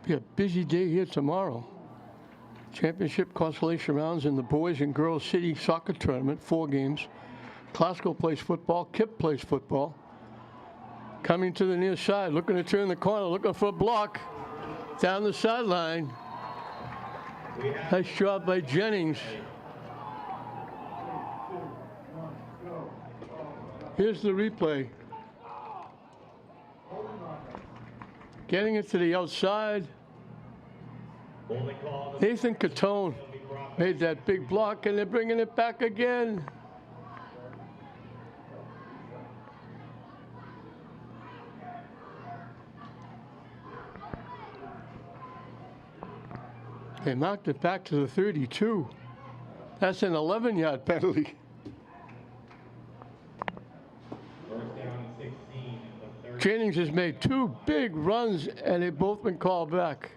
Be a busy day here tomorrow. Championship consolation rounds in the boys and girls city soccer tournament, 4 games. Classical plays football, Kip plays football. Coming to the near side, looking to turn the corner, looking for a block. Down the sideline. Nice job by Jennings. Here's the replay. Getting it to the outside. Nathan Catone made that big block, and they're bringing it back again. They knocked it back to the 32. That's an 11-yard penalty. Jennings has made 2 big runs, and they've both been called back.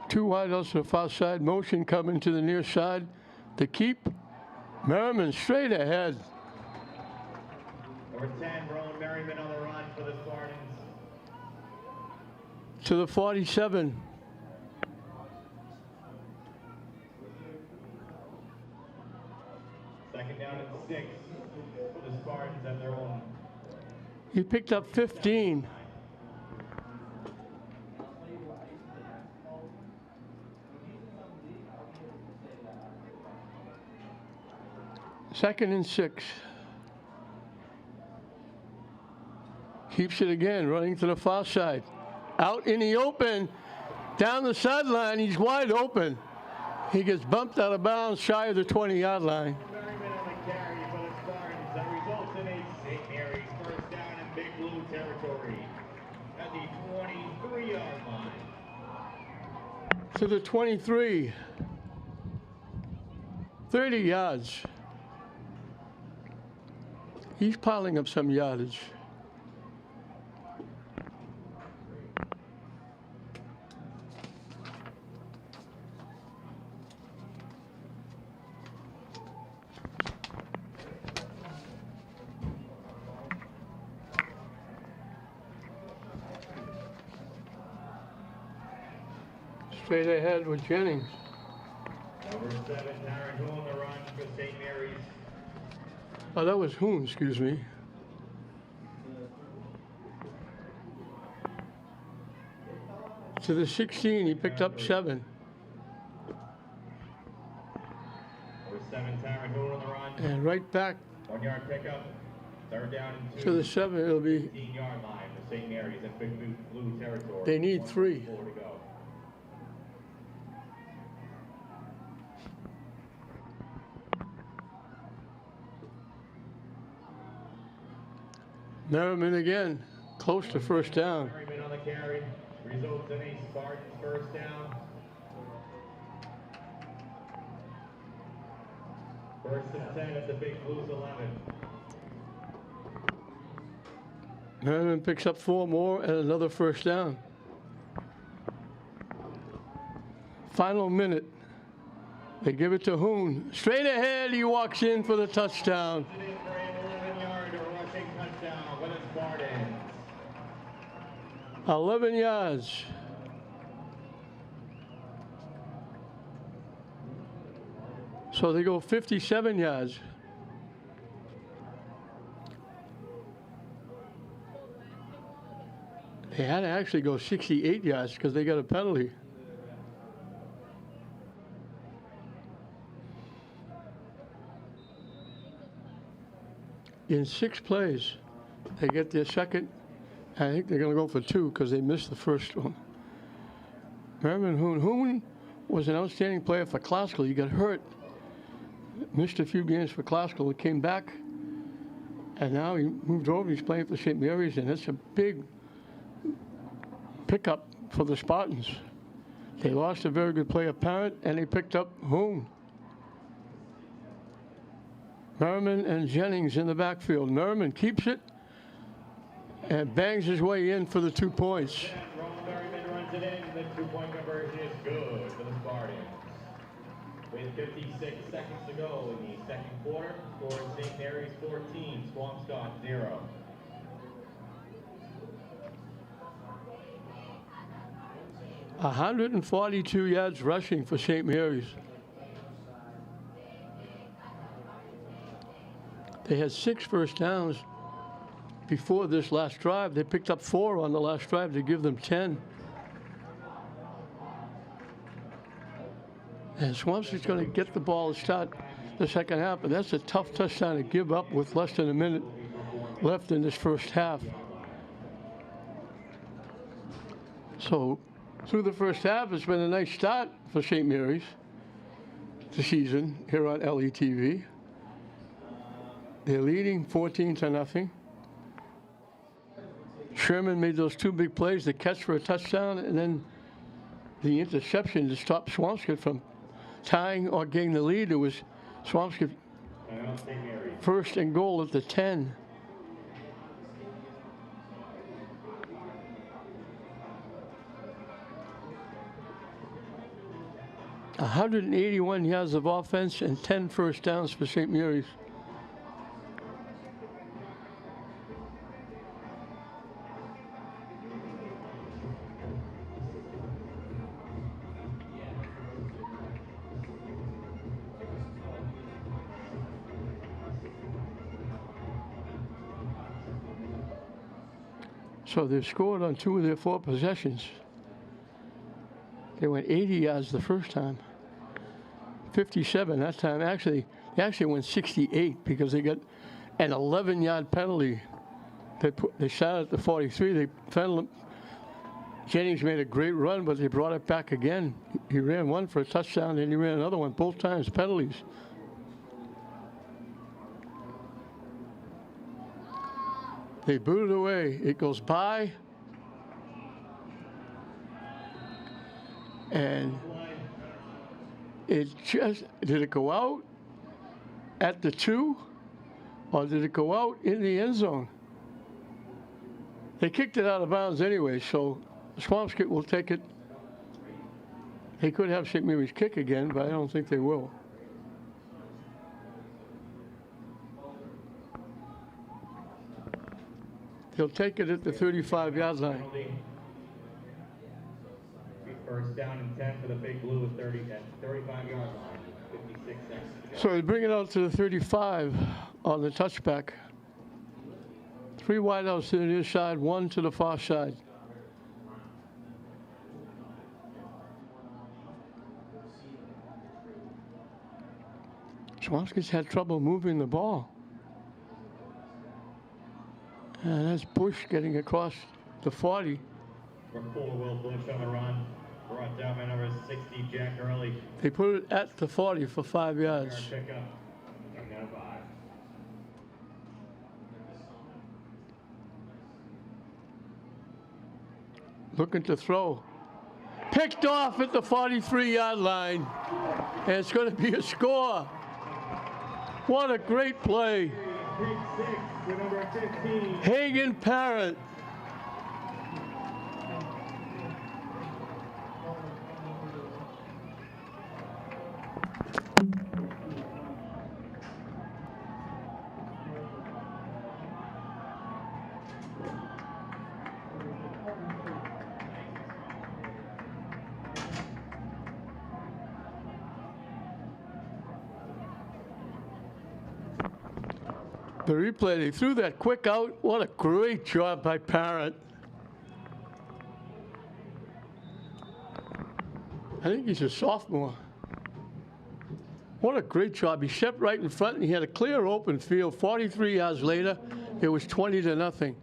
Two wideouts to the far side, motion coming to the near side. The keep, Merriman straight ahead. Number 10, Rowan Merriman on the run for the Spartans. To the 47. 6 for the Spartans at their own. He picked up 15. Second and 6. Keeps it again, running to the far side. Out in the open, down the sideline, he's wide open. He gets bumped out of bounds shy of the 20-yard line. Merriman on the carry for the Spartans. That results in a St. Mary's first down in Big Blue territory at the 23-yard line. To the 23. 30 yards. He's piling up some yardage. Straight ahead with Jennings. Number 7, Taryn Hoon on the run for St. Mary's. Oh, that was Hoon, excuse me. To the 16, he picked up 7. Number 7, Taryn Hoon on the run. And right back 1-yard pickup. Third down and 2. to the 7, it'll be, 15-yard line for St. Mary's at Big Blue territory. they need 3. 4 to go. Merriman again, close to first down. Merriman on the carry. Results in a Spartans first down. First and 10 at the Big Blues 11. Merriman picks up 4 more and another first down. Final minute. They give it to Hoon. Straight ahead, he walks in for the touchdown. It is for an 11-yard rushing touchdown for the Spartans. 11 yards. So they go 57 yards. They had to actually go 68 yards because they got a penalty. In 6 plays, they get their second. I think they're going to go for 2 because they missed the first one. Merriman Hoon. Hoon was an outstanding player for Classical. He got hurt. Missed a few games for Classical. He came back, and now he moved over. He's playing for St. Mary's, and it's a big pickup for the Spartans. They lost a very good player, Parent, and they picked up Hoon. Merriman and Jennings in the backfield. Merriman keeps it and bangs his way in for the 2 points. Merriman runs it in. The 2-point conversion is good for the Spartans. With 56 seconds to go in the second quarter, score St. Mary's 14, Swampscott 0. A 142 yards rushing for St. Mary's. They had 6 first downs before this last drive. They picked up 4 on the last drive to give them 10. And Swampscott's going to get the ball to start the second half, but that's a tough touchdown to give up with less than a minute left in this first half. So through the first half, it's been a nice start for St. Mary's this season here on LETV. They're leading 14-0. Sherman made those 2 big plays, the catch for a touchdown, and then the interception to stop Swampscott from tying or getting the lead. It was Swampscott first and goal at the 10. $181 yards of offense and 10 first downs for St. Mary's. So they've scored on 2 of their 4 possessions. They went 80 yards the first time. 57 that time. Actually, they actually went 68 because they got an 11-yard penalty. They started at the 43. They Jennings made a great run, but they brought it back again. He ran one for a touchdown, and he ran another one both times, penalties. They boot it away. It goes by. And it just, did it go out at the 2? Or did it go out in the end zone? They kicked it out of bounds anyway, so Swampscott will take it. They could have St. Mary's kick again, but I don't think they will. They'll take it at the 35-yard line. First down and 10 for the Big Blue at 35-yard line. 56 seconds. So they bring it out to the 35 on the touchback. 3 wideouts to the near side, 1 to the far side. Swampscott's had trouble moving the ball. And that's Bush getting across the 40. Rapport Will Bush on the run. Brought down by number 60, Jack Early. They put it at the 40 for 5 yards. Pick up. And now 5. Looking to throw. Picked off at the 43-yard line. And it's going to be a score. What a great play. Big 6 for number 15. Hagen Parrott. The replay, they threw that quick out. What a great job by Parrott. I think he's a sophomore. What a great job. He stepped right in front and he had a clear open field. 43 yards later, it was 20-0.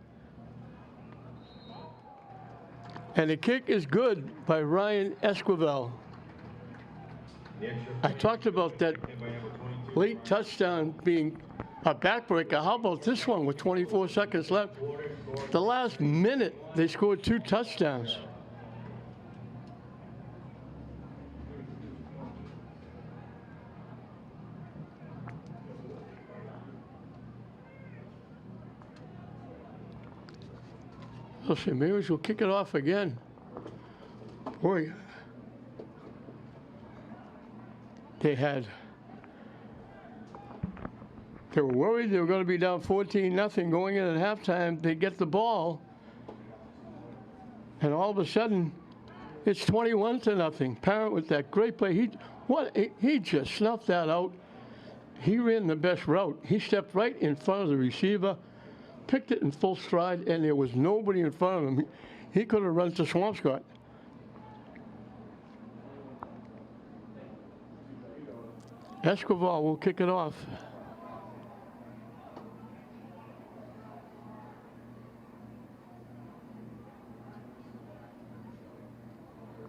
And the kick is good by Ryan Esquivel. I talked about that late touchdown being a backbreaker. How about this one with 24 seconds left? The last minute, they scored 2 touchdowns. So St. Mary's will kick it off again. Boy, they were worried they were going to be down 14-0 going in at halftime. They get the ball, and all of a sudden, it's 21-0. Parrott with that great play. He just snuffed that out. He ran the best route. He stepped right in front of the receiver, picked it in full stride, and there was nobody in front of him. He could have run to Swampscott. Escobar will kick it off.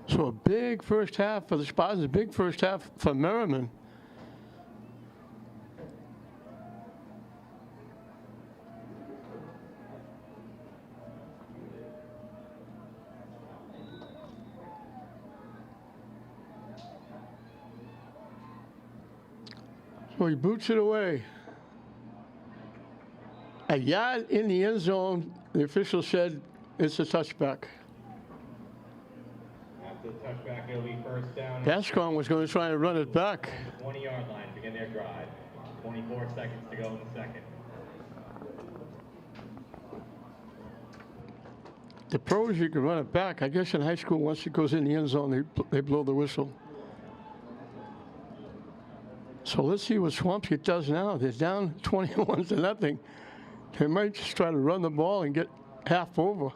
So a big first half for the Spartans, a big first half for Merriman. So he boots it away. A yard in the end zone, the official said it's a touchback. After the touchback, it'll be first down. Gascon was going to try and run it back. 20-yard line to begin their drive. 24 seconds to go in the second. The pros, you can run it back. I guess in high school, once it goes in the end zone, they blow the whistle. So let's see what Swampscott does now. They're down 21-0. They might just try to run the ball and get half over.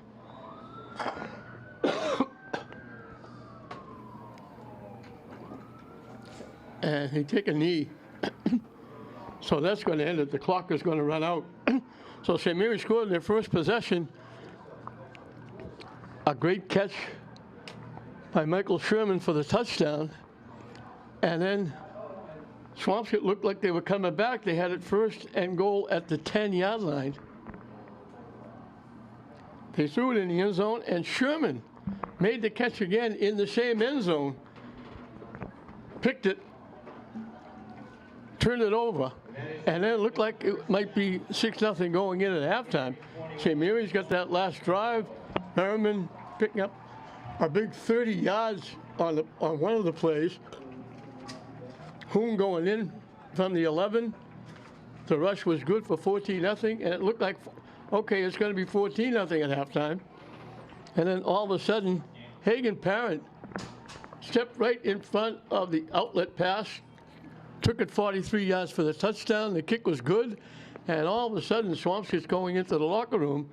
And he take a knee. So that's going to end it. The clock is going to run out. So St. Mary scored in their first possession. A great catch by Michael Sherman for the touchdown. And then Swampscott looked like they were coming back. They had it first and goal at the 10-yard line. They threw it in the end zone, and Sherman made the catch again in the same end zone. Picked it, turned it over, and then it looked like it might be 6-0 going in at halftime. St. Mary's got that last drive. Merriman picking up a big 30 yards on one of the plays. Hoon going in from the 11. The rush was good for 14-0, and it looked like, okay, it's going to be 14-0 at halftime. And then all of a sudden, Hagen Parent stepped right in front of the outlet pass, took it 43 yards for the touchdown. The kick was good, and all of a sudden, Swampscott's going into the locker room,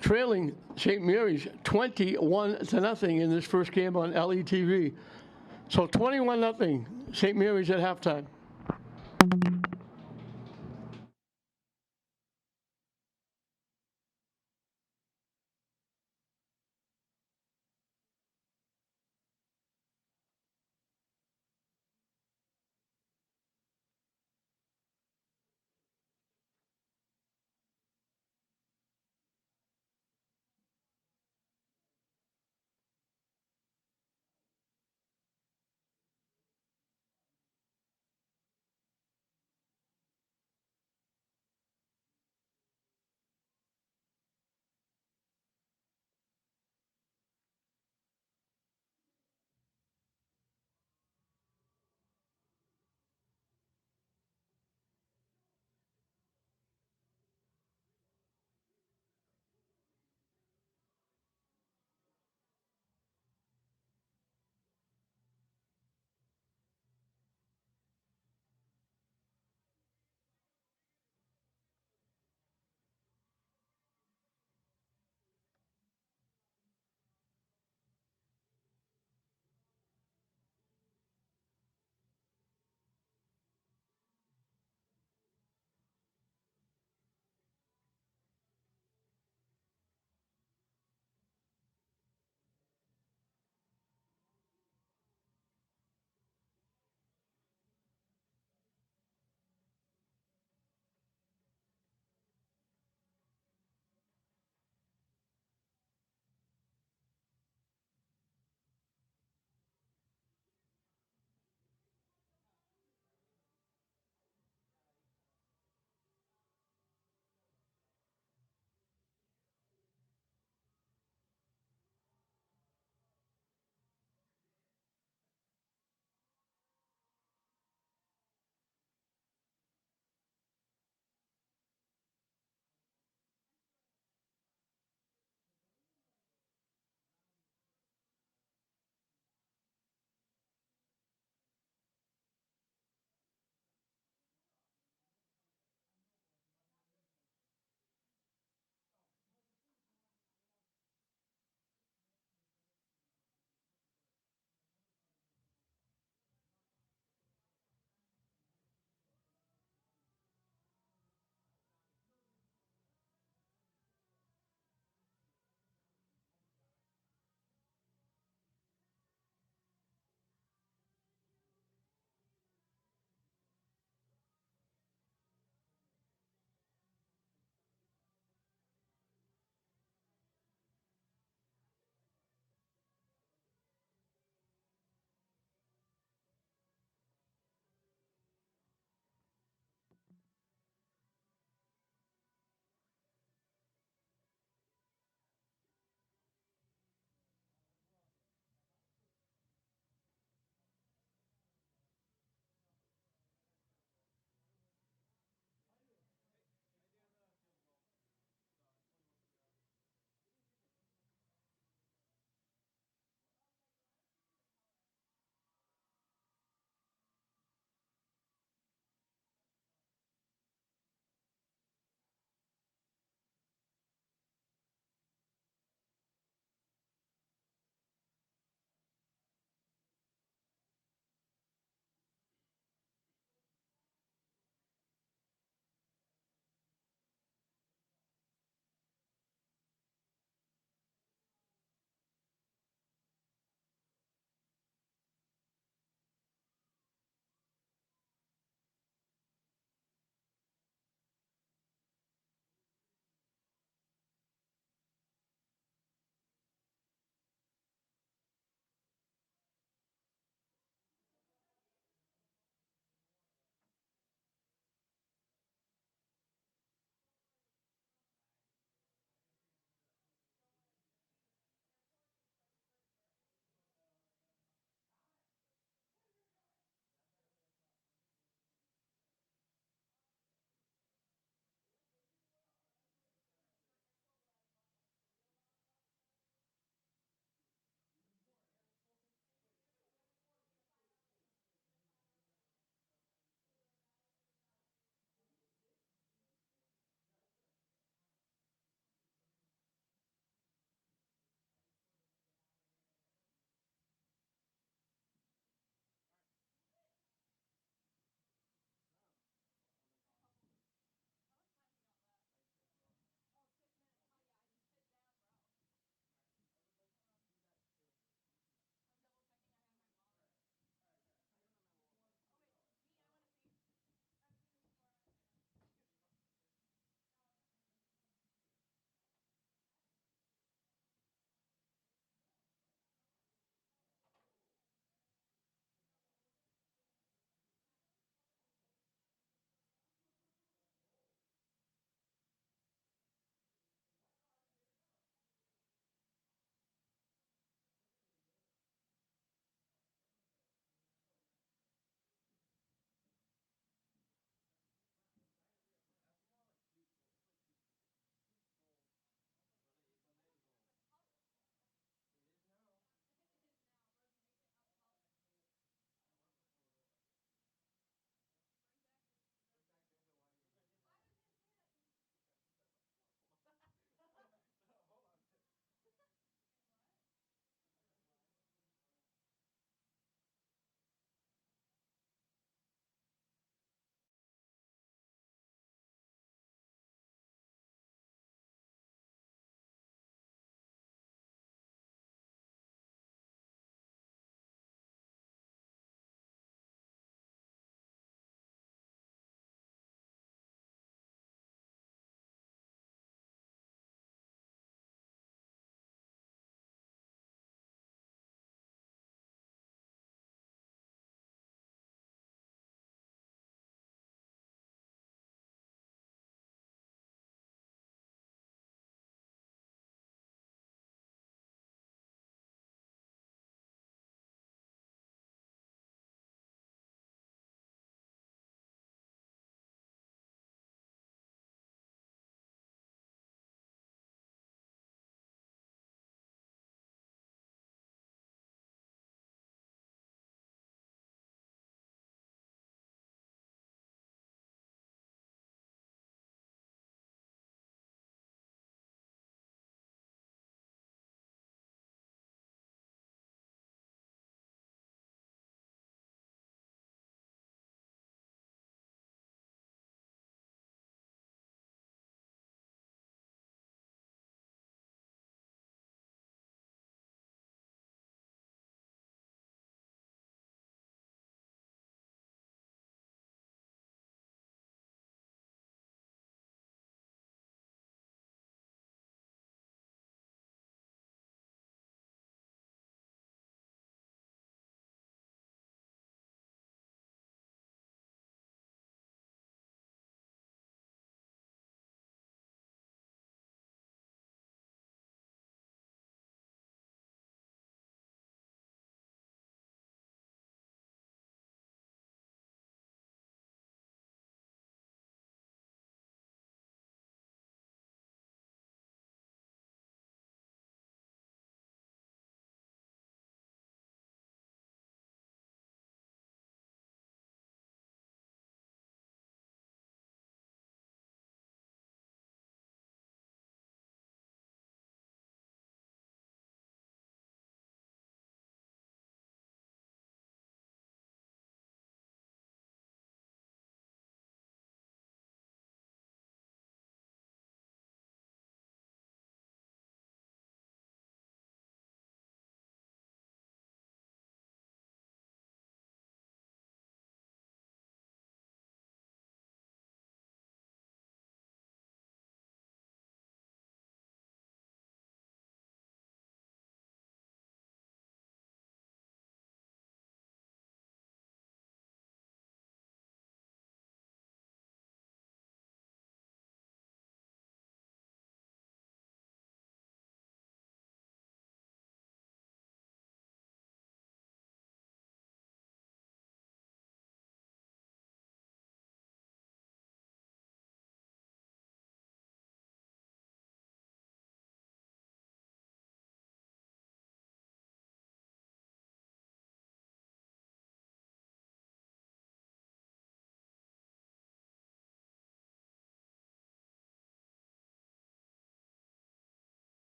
trailing St. Mary's 21-0 in this first game on LETV. So 21-0, St. Mary's at halftime.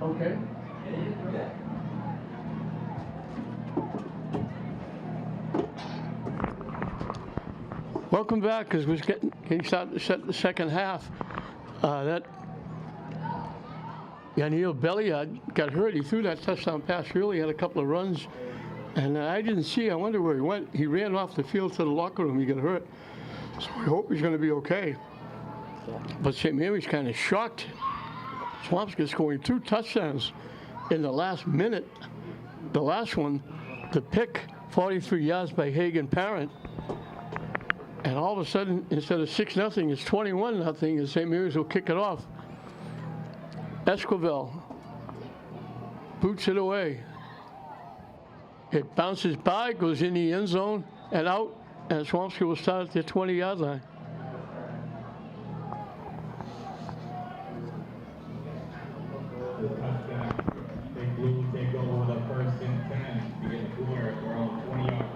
Okay. Welcome back, as we're getting started to set the second half. Yanil Belliard got hurt. He threw that touchdown pass early, had a couple of runs, and I didn't see. I wonder where he went. He ran off the field to the locker room. He got hurt. So I hope he's going to be okay. But St. Mary's kind of shocked. Swampscott scoring 2 touchdowns in the last minute. The last one, the pick, 43 yards by Hagen Parent. And all of a sudden, instead of 6-0, it's 21-0, and St. Mary's will kick it off. Esquivel boots it away. It bounces by, goes in the end zone, and out, and Swampscott will start at the 20-yard line. Big Blue take over the first and 10. Begin the corner at their own 20-yard line.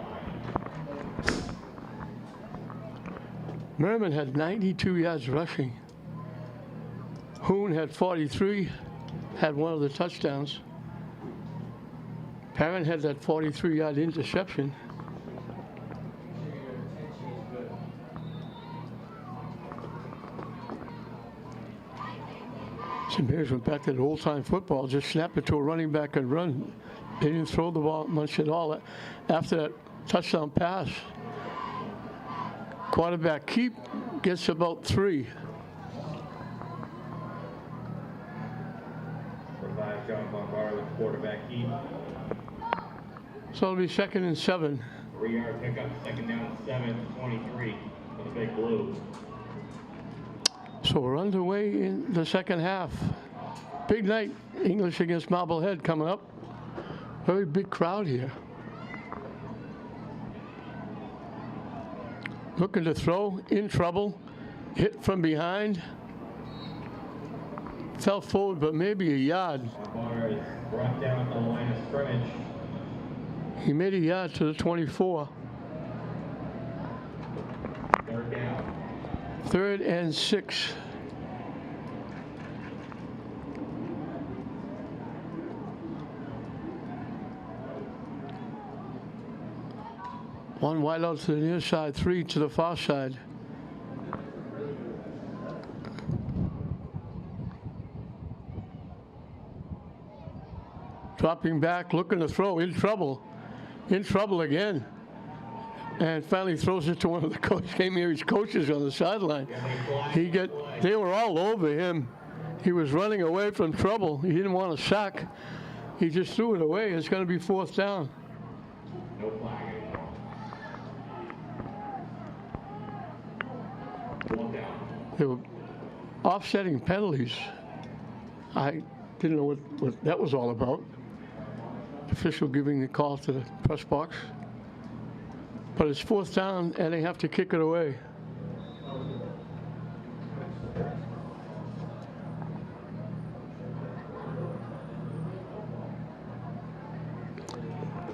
Merriman had 92 yards rushing. Hoon had 43, had one of the touchdowns. Parent had that 43-yard interception. St. Mary's went back to the old-time football, just snap it to a running back and run. They didn't throw the ball much at all. After that touchdown pass, quarterback keep gets about 3. Provide John Bombara with quarterback keep. So it'll be 2nd and 7. 3-yard pickup, 2nd down, 7 to 23 for the Big Blue. So we're underway in the second half. Big night, English against Marblehead coming up. Very big crowd here. Looking to throw, in trouble, hit from behind. Fell forward, but maybe a yard. Bombara is brought down at the line of scrimmage. He made a yard to the 24. 3rd down. 3rd and 6. One wide out to the near side, 3 to the far side. Dropping back, looking to throw, in trouble. In trouble again. And finally throws it to one of the St. Mary's coaches on the sideline. They were all over him. He was running away from trouble. He didn't want to sack. He just threw it away. It's going to be 4th down. No flag. 1 down. They were offsetting penalties. I didn't know what that was all about. Official giving the call to the press box. But it's 4th down, and they have to kick it away.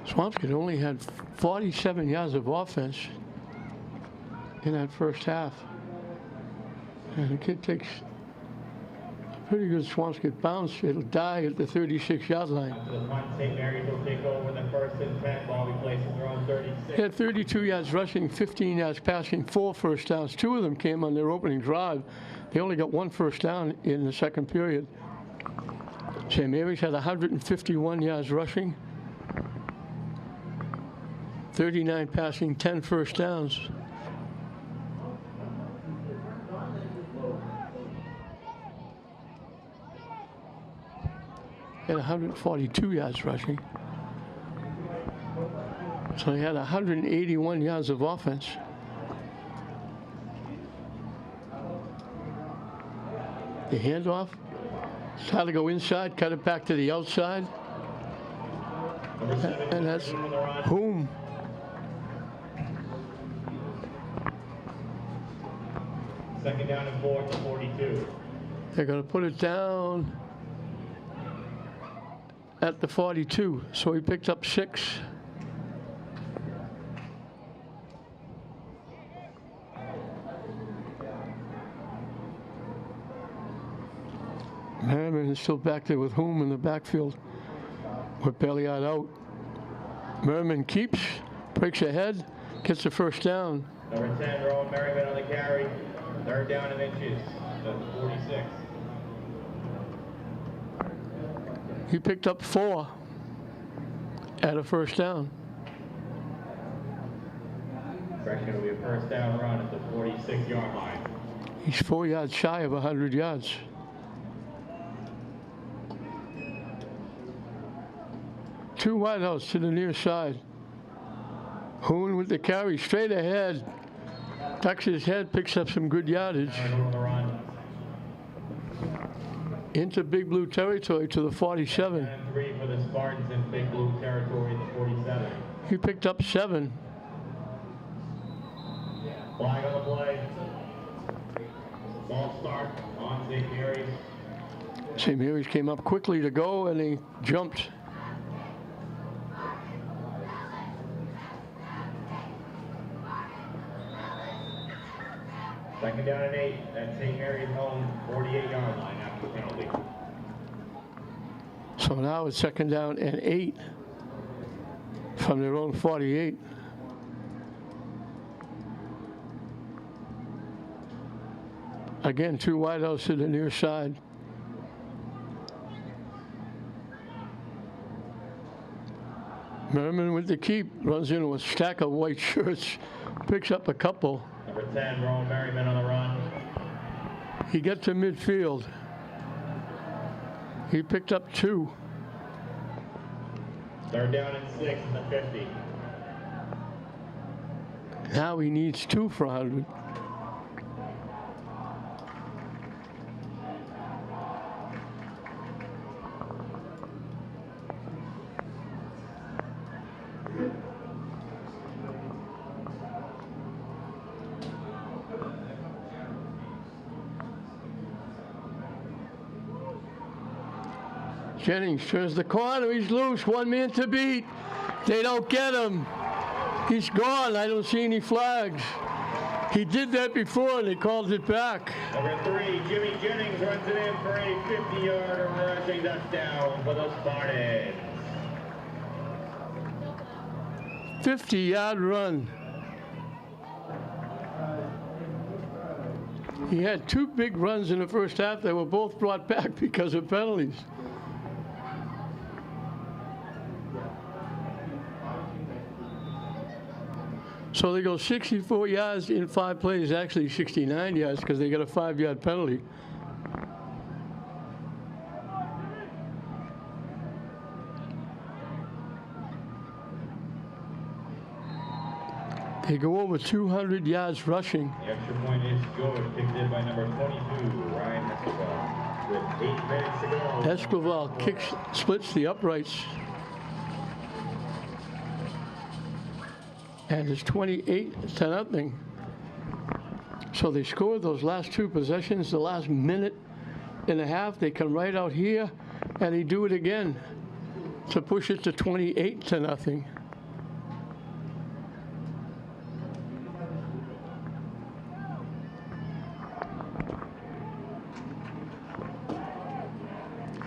Swampscott only had 47 yards of offense in that first half. And the kid takes a pretty good Swampscott bounce. It'll die at the 36-yard line. After the punt, St. Mary's will take over the 1st and 10. Ball be placed at their own 36. He had 32 yards rushing, 15 yards passing, 4 first downs. 2 of them came on their opening drive. They only got 1 first down in the second period. St. Mary's had 151 yards rushing, 39 passing, 10 first downs. Had 142 yards rushing. So he had 181 yards of offense. The handoff. Try to go inside, cut it back to the outside. And that's Hoom. Second down and 4 to 42. They're going to put it down at the 42. So he picked up 6. Merriman Hoffman's still back there with whom in the backfield. With Belliard out. Merriman keeps, breaks ahead, gets the first down. Number 10, Rowan Merriman on the carry. 3rd down and inches. The 46. He picked up 4 at a first down. Correct, going to be a first down run at the 46-yard line. He's 4 yards shy of 100 yards. Two wideouts to the near side. Hoon with the carry straight ahead. Ducks his head, picks up some good yardage. On the run. Into Big Blue territory to the 47. And 3 for the Spartans in Big Blue territory at the 47. He picked up 7. Flag on the play. Ball start on St. Mary's. St. Mary's came up quickly to go, and he jumped. Second down and 8 at St. Mary's home 48-yard line after the penalty. So now it's second down and 8 from their own 48. Again, 2 wideouts to the near side. Merriman with the keep, runs into a stack of white shirts, picks up a couple. Number 10, Rowan Merriman on the run. He gets to midfield. He picked up 2. 3rd down and 6 in the 50. Now he needs 2 for 100. Jennings turns the corner. He's loose. 1 man to beat. They don't get him. He's gone. I don't see any flags. He did that before, and they called it back. Number 3, Jimmy Jennings runs it in for a 50-yard rushing touchdown for the Spartans. 50-yard run. He had 2 big runs in the first half that were both brought back because of penalties. So they go 64 yards in 5 plays, actually 69 yards because they got a 5-yard penalty. They go over 200 yards rushing. The extra point is good, kicked in by number 22, Ryan Escobar, with 8 minutes to go. Escobar kicks, splits the uprights. And it's 28-0. So they scored those last 2 possessions, the last minute and a half. They come right out here, and they do it again to push it to 28-0.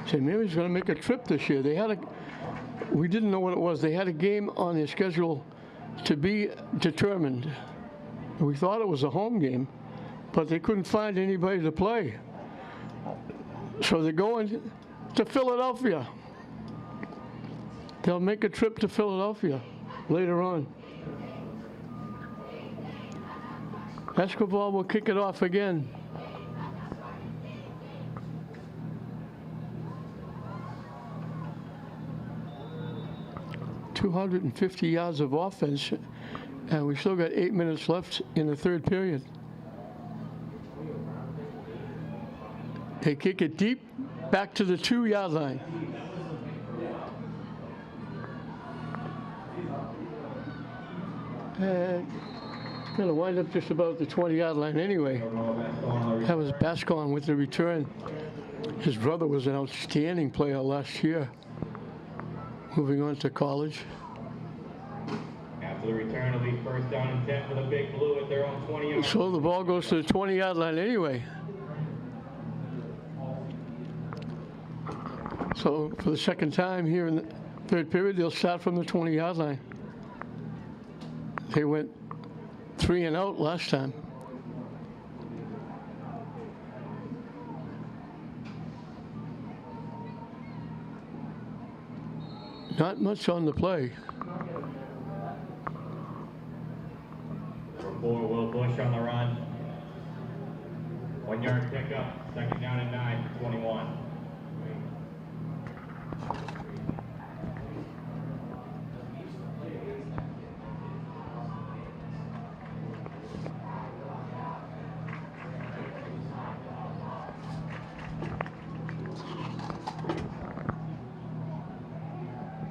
St. Mary's going to make a trip this year. We didn't know what it was. They had a game on their schedule to be determined. We thought it was a home game, but they couldn't find anybody to play. So they're going to Philadelphia. They'll make a trip to Philadelphia later on. Escobar will kick it off again. .250 yards of offense, and we still got 8 minutes left in the 3rd period. They kick it deep back to the 2-yard line. And going to wind up just about the 20-yard line anyway. That was Bascon with the return. His brother was an outstanding player last year, moving on to college. After the return, it'll be first down and 10 for the Big Blue at their own 20-yard. So the ball goes to the 20-yard line anyway. So for the second time here in the third period, they'll start from the 20-yard line. They went 3 and out last time. Not much on the play. Number 4, Will Bush on the run. 1 yard pickup, second down and 9 for 21.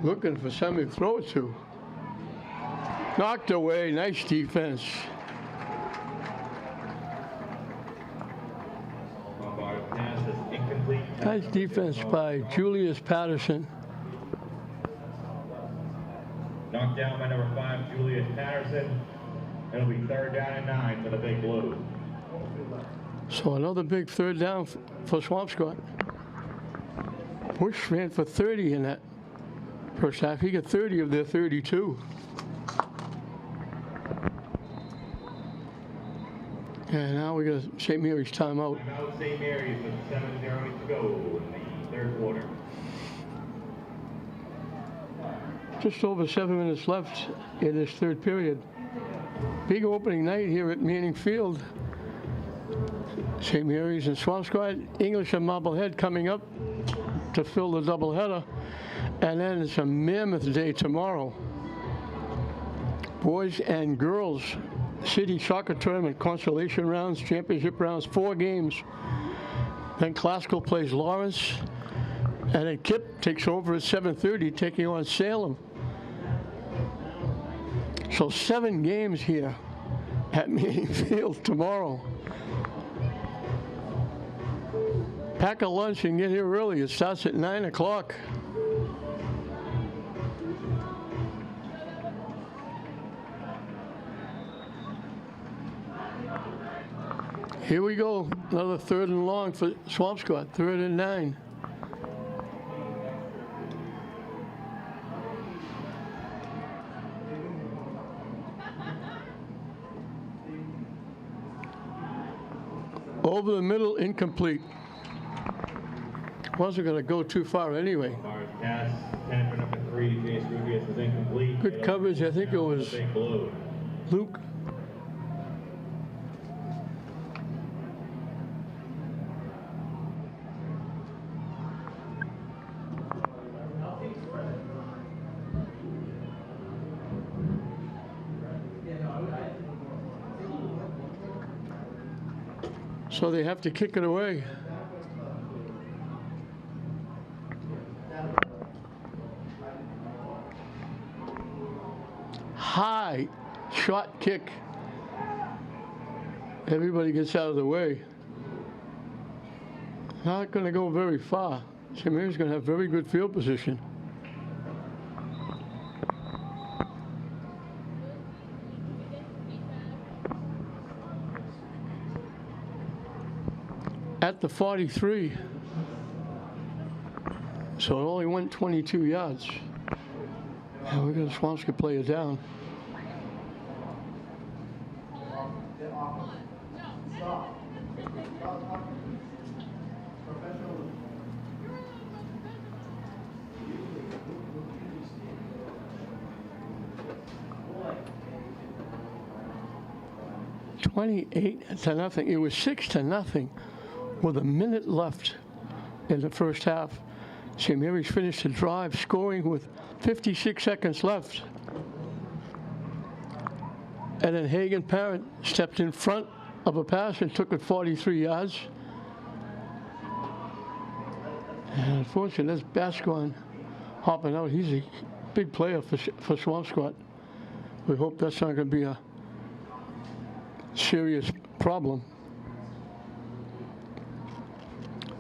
Looking for somebody to throw it to. Knocked away, nice defense. Pass is incomplete. Nice defense by Julius Patterson. Knocked down by number 5, Julius Patterson. It'll be third down and 9 for the Big Blue. So another big third down for Swampscott. Bush ran for 30 in that first half. He got 30 of their 32. And now we got St. Mary's timeout. Timeout St. Mary's with 7:0 to go in the third quarter. Just over 7 minutes left in this third period. Big opening night here at Manning Field. St. Mary's and Swampscott. English and Marblehead coming up to fill the doubleheader. And then it's a mammoth day tomorrow. Boys and girls city soccer tournament, consolation rounds, championship rounds, 4 games. Then Classical plays Lawrence. And then Kip takes over at 7:30, taking on Salem. So 7 games here at Manning Field tomorrow. Pack a lunch and get here early. It starts at 9 o'clock. Here we go, another 3rd and long for Swampscott, 3rd and 9. Over the middle, incomplete. Wasn't going to go too far anyway. Pass, 10 for number 3, Jace Rubius is incomplete. Good coverage, I think it was Luke. So they have to kick it away. High shot kick. Everybody gets out of the way. Not going to go very far. St. Mary's going to have very good field position. At the 43. So it only went 22 yards. And we're going to Swampscott play it down. $28-0. It was 6-0 with a minute left in the first half. St. Mary's finished the drive scoring with 56 seconds left. And then Hagen Parent stepped in front of a pass and took it 43 yards. And unfortunately, that's Bascon hopping out. He's a big player for Swampscott. We hope that's not going to be a serious problem.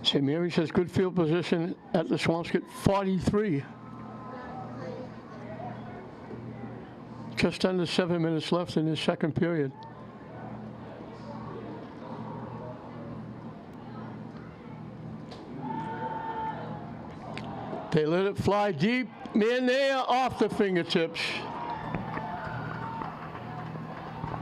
St. Mary's has good field position at the Swampscott 43. Just under 7 minutes left in this second period. They let it fly deep. Man, they are off the fingertips.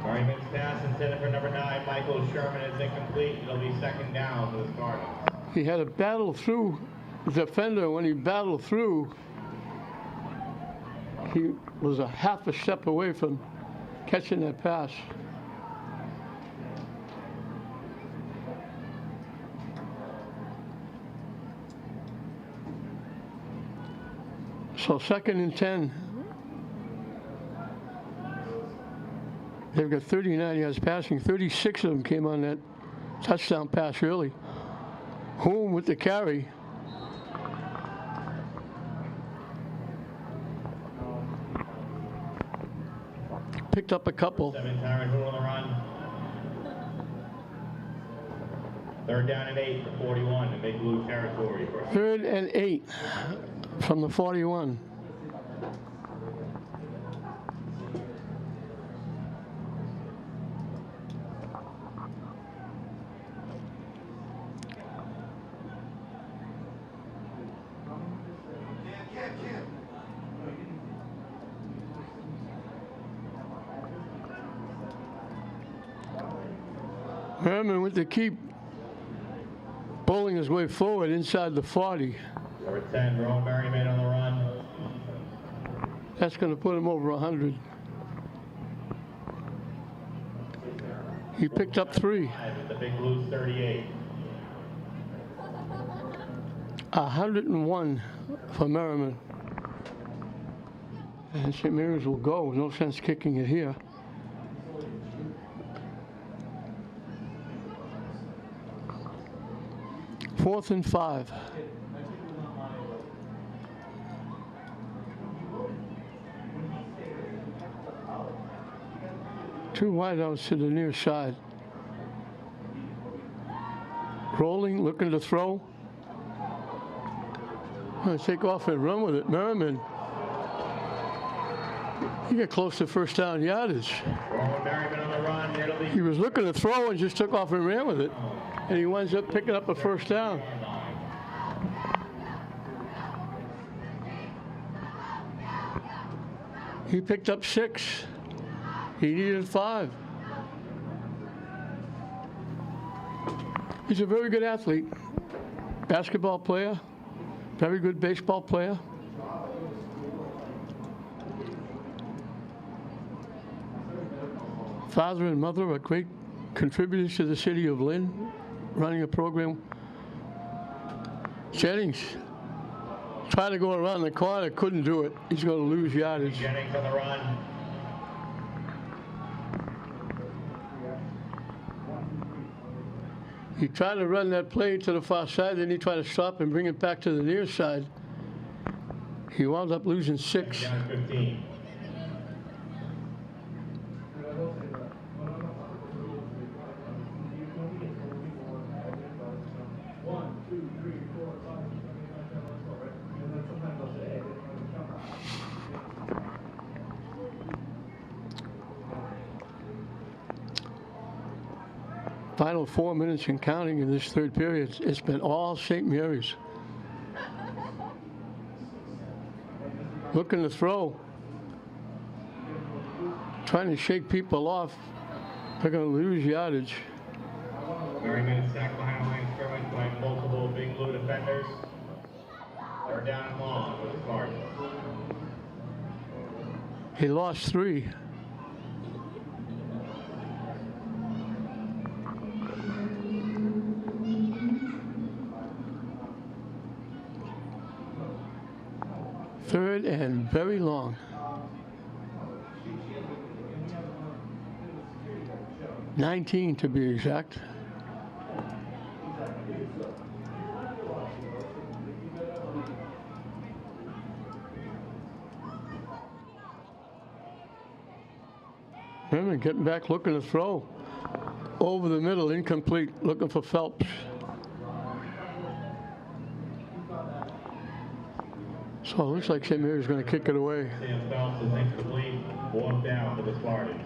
Merriman's pass intended for number 9, Michael Sherman, is incomplete. It'll be second down for the Spartans. He had to battle through the defender. When he battled through, he was a half a step away from catching that pass. So 2nd and 10. They've got 39 yards passing. 36 of them came on that touchdown pass early. Home with the carry. Picked up a couple. 7 Tyrant Hood on the run. 3rd down and 8 for 41 in Big Blue territory. 3rd and 8 from the 41. Herman with the keep bowling his way forward inside the 40. Number 10, Ron Merriman on the run. That's going to put him over 100. He picked up 3. The Big Blues 38. 101 for Merriman. And St. Mary's will go. No sense kicking it here. Fourth and 5. Two wideouts to the near side. Rolling, looking to throw. Going to take off and run with it. Merriman. He got close to first down yardage. Merriman on the run. He was looking to throw and just took off and ran with it. And he winds up picking up a first down. He picked up 6. He needed 5. He's a very good athlete. Basketball player. Very good baseball player. Father and mother are great contributors to the city of Lynn, running a program. Jennings tried to go around the corner, couldn't do it. He's going to lose yardage. Jennings on the run. He tried to run that play to the far side, then he tried to stop and bring it back to the near side. He wound up losing 6. Down 15. Final 4 minutes and counting in this third period. It's been all St. Mary's. Looking to throw. Trying to shake people off. They're going to lose yardage. Merriman sacked behind the line scrimmage by multiple Big Blue defenders. 3rd down and long for the Spartans. He lost 3. Third and very long. 19 to be exact. Herman getting back, looking to throw. Over the middle, incomplete, looking for Phelps. So it looks like St. Mary's going to kick it away. Sam Phelps is incomplete. 4th down for the Spartans.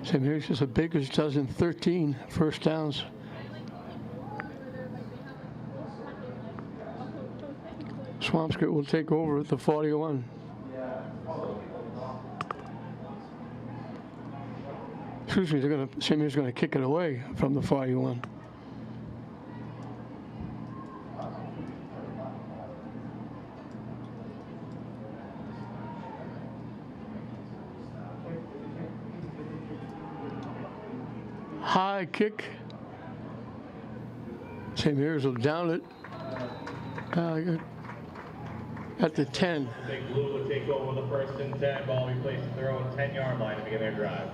St. Mary's just a baker's dozen, 13 first downs. Swampscott will take over at the 41. Excuse me, St. Mary's going to kick it away from the 41. High kick. St. Mary's will down it at the 10. Big Blue will take over the first and 10. Ball be placed at their own 10-yard line to begin their drive.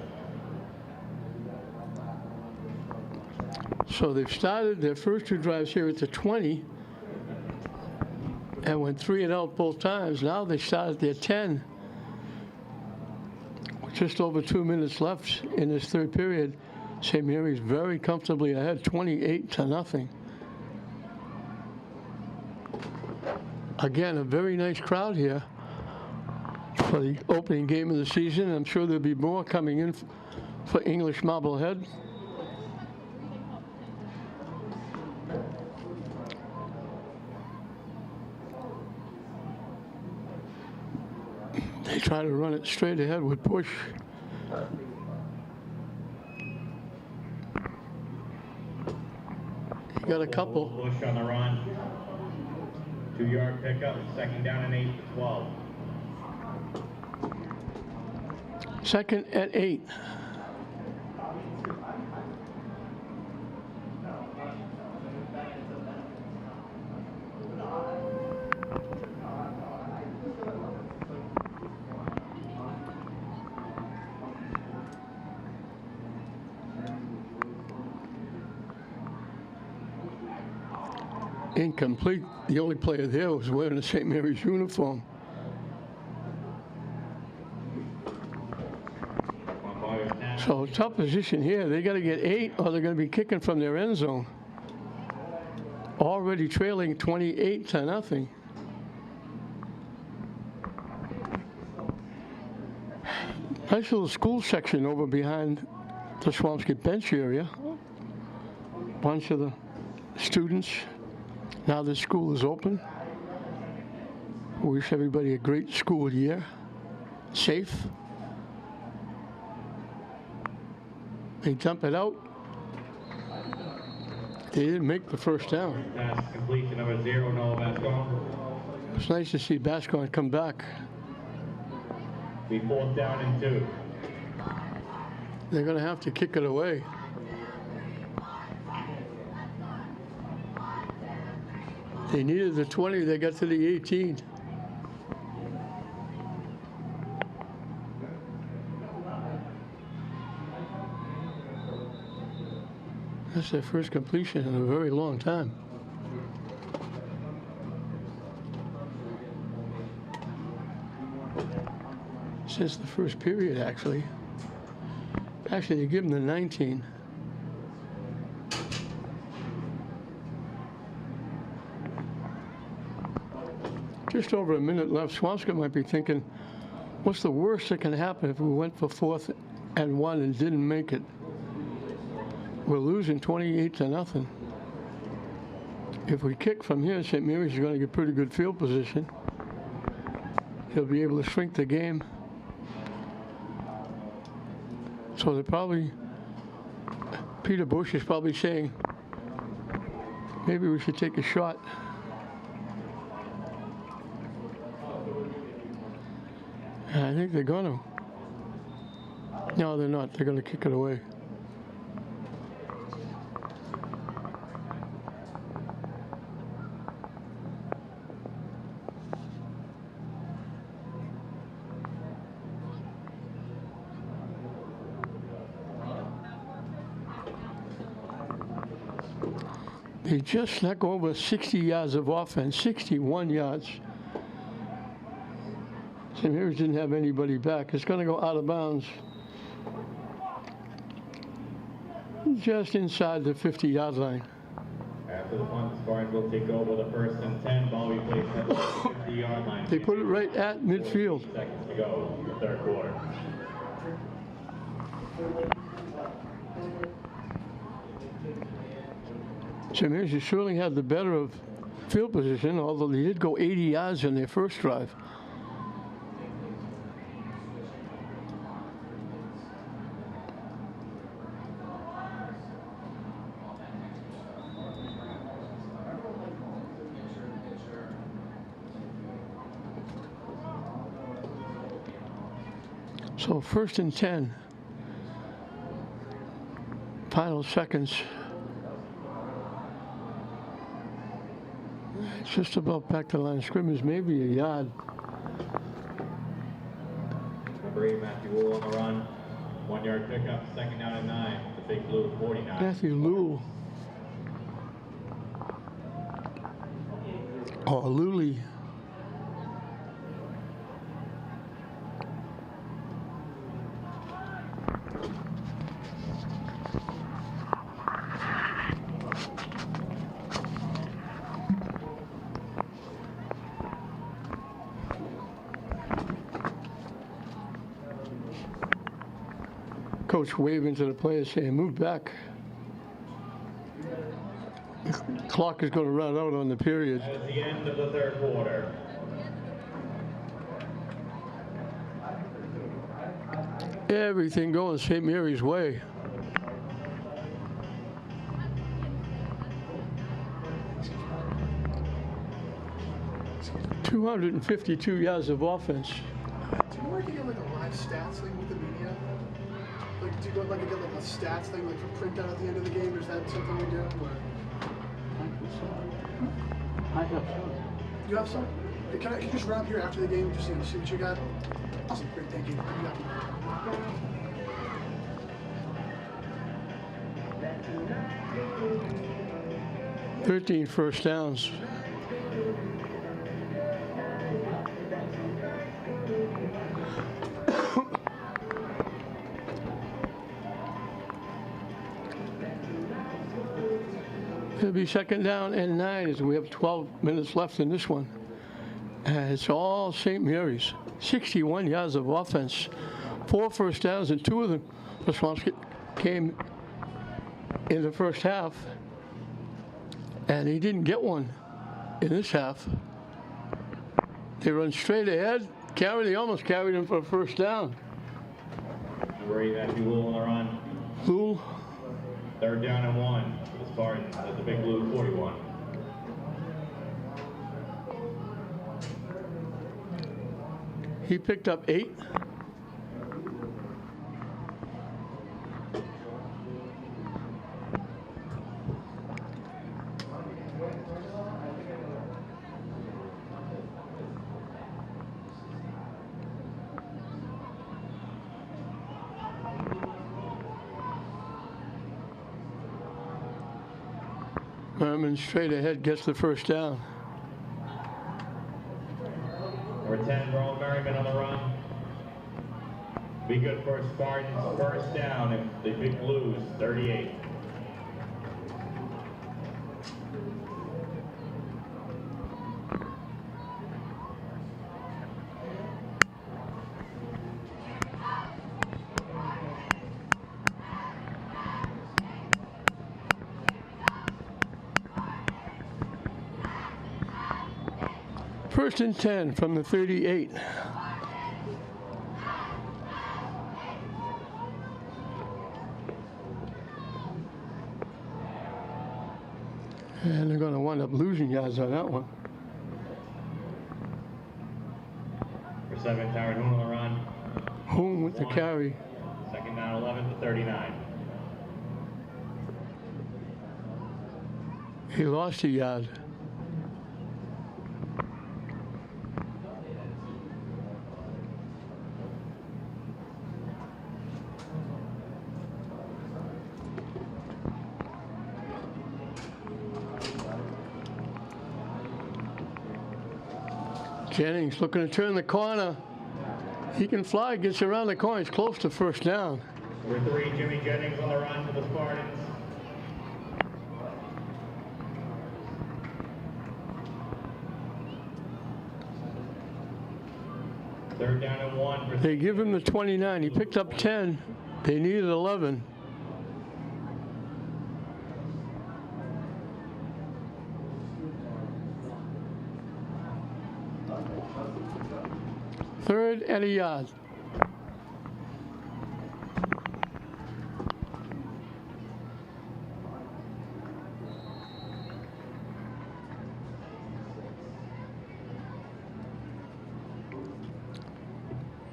So they've started their first two drives here at the 20 and went 3 and out both times. Now they start at their 10. Just over 2 minutes left in this third period. St. Mary's very comfortably ahead, 28-0. Again, a very nice crowd here for the opening game of the season. I'm sure there'll be more coming in for English Marblehead. They try to run it straight ahead with Bush. You got a couple. Bush on the run. 2-yard pickup, second down and 8 to 12. Second and 8. Incomplete. The only player there was wearing a St. Mary's uniform. So tough position here. They got to get 8 or they're going to be kicking from their end zone. Already trailing 28-0. Nice little school section over behind the Swampscott bench area. Bunch of the students. Now the school is open. We wish everybody a great school year. Safe. They dump it out. They didn't make the first down. Pass complete to number 0, Noah Bascom. It's nice to see Bascom come back. Be 4th down and 2. They're going to have to kick it away. They needed the 20, they got to the 18. That's their first completion in a very long time. Since the first period, actually. Actually, they give them the 19. Just over a minute left. Swampscott might be thinking, what's the worst that can happen if we went for 4th and 1 and didn't make it? We're losing 28-0. If we kick from here, St. Mary's is going to get pretty good field position. He'll be able to shrink the game. So they're probably, Peter Bush is probably saying, maybe we should take a shot. I think they're going to. No, they're not. They're going to kick it away. They just snuck over 60 yards of offense, 61 yards. St. Mary's didn't have anybody back. It's going to go out of bounds. Just inside the 50-yard line. After the punt, Spartans will take over the first and 10. Ball be placed at the 50-yard line. They put it right at midfield. 14 seconds to go in the third quarter. St. Mary's surely had the better of field position, although they did go 80 yards in their first drive. So 1st and 10. Final seconds. It's just about back to the line of scrimmage, maybe a yard. Number 8, Matthew Wool on the run. 1 yard pickup, 2nd down and 9. The Big Blue 49. Matthew Lule. Or Luley. Coach waving to the players saying, move back. Clock is going to run out on the period. At the end of the 3rd quarter. Everything going St. Mary's way. $252 yards of offense. Do you know where you can get like a live stats thing with the media? Like, do you go like get like a stats thing like for printout at the end of the game? Or is that something we do? Or? I have some. You have some? Hey, can you just run up here after the game and just see what you got? Awesome, great, thank you. You got me. 13 first downs. It'll be 2nd down and 9 as we have 12 minutes left in this one. And it's all St. Mary's. 61 yards of offense. 4 first downs, and 2 of them for Swampscott came in the first half. And he didn't get one in this half. They run straight ahead. They almost carried him for a first down. Number 8, Matthew Wool on the run. Lule. 3rd down and 1 for the Spartans at the Big Blue 41. He picked up 8. Merman straight ahead gets the first down. Number 10, Ron Merriman on the run. Be good for Spartans. First down at the Big Blues 38. First and 10 from the 38. And they're going to wind up losing yards on that one. For 7, Tyron Hoon on the run. Home with the carry. 2nd down 11 to 39. He lost a yard. Jennings looking to turn the corner. He can fly, gets around the corner. He's close to first down. Number 3, Jimmy Jennings on the run for the Spartans. Third down and 1. They give him the 29. He picked up 10. They needed 11. 3rd and a yard.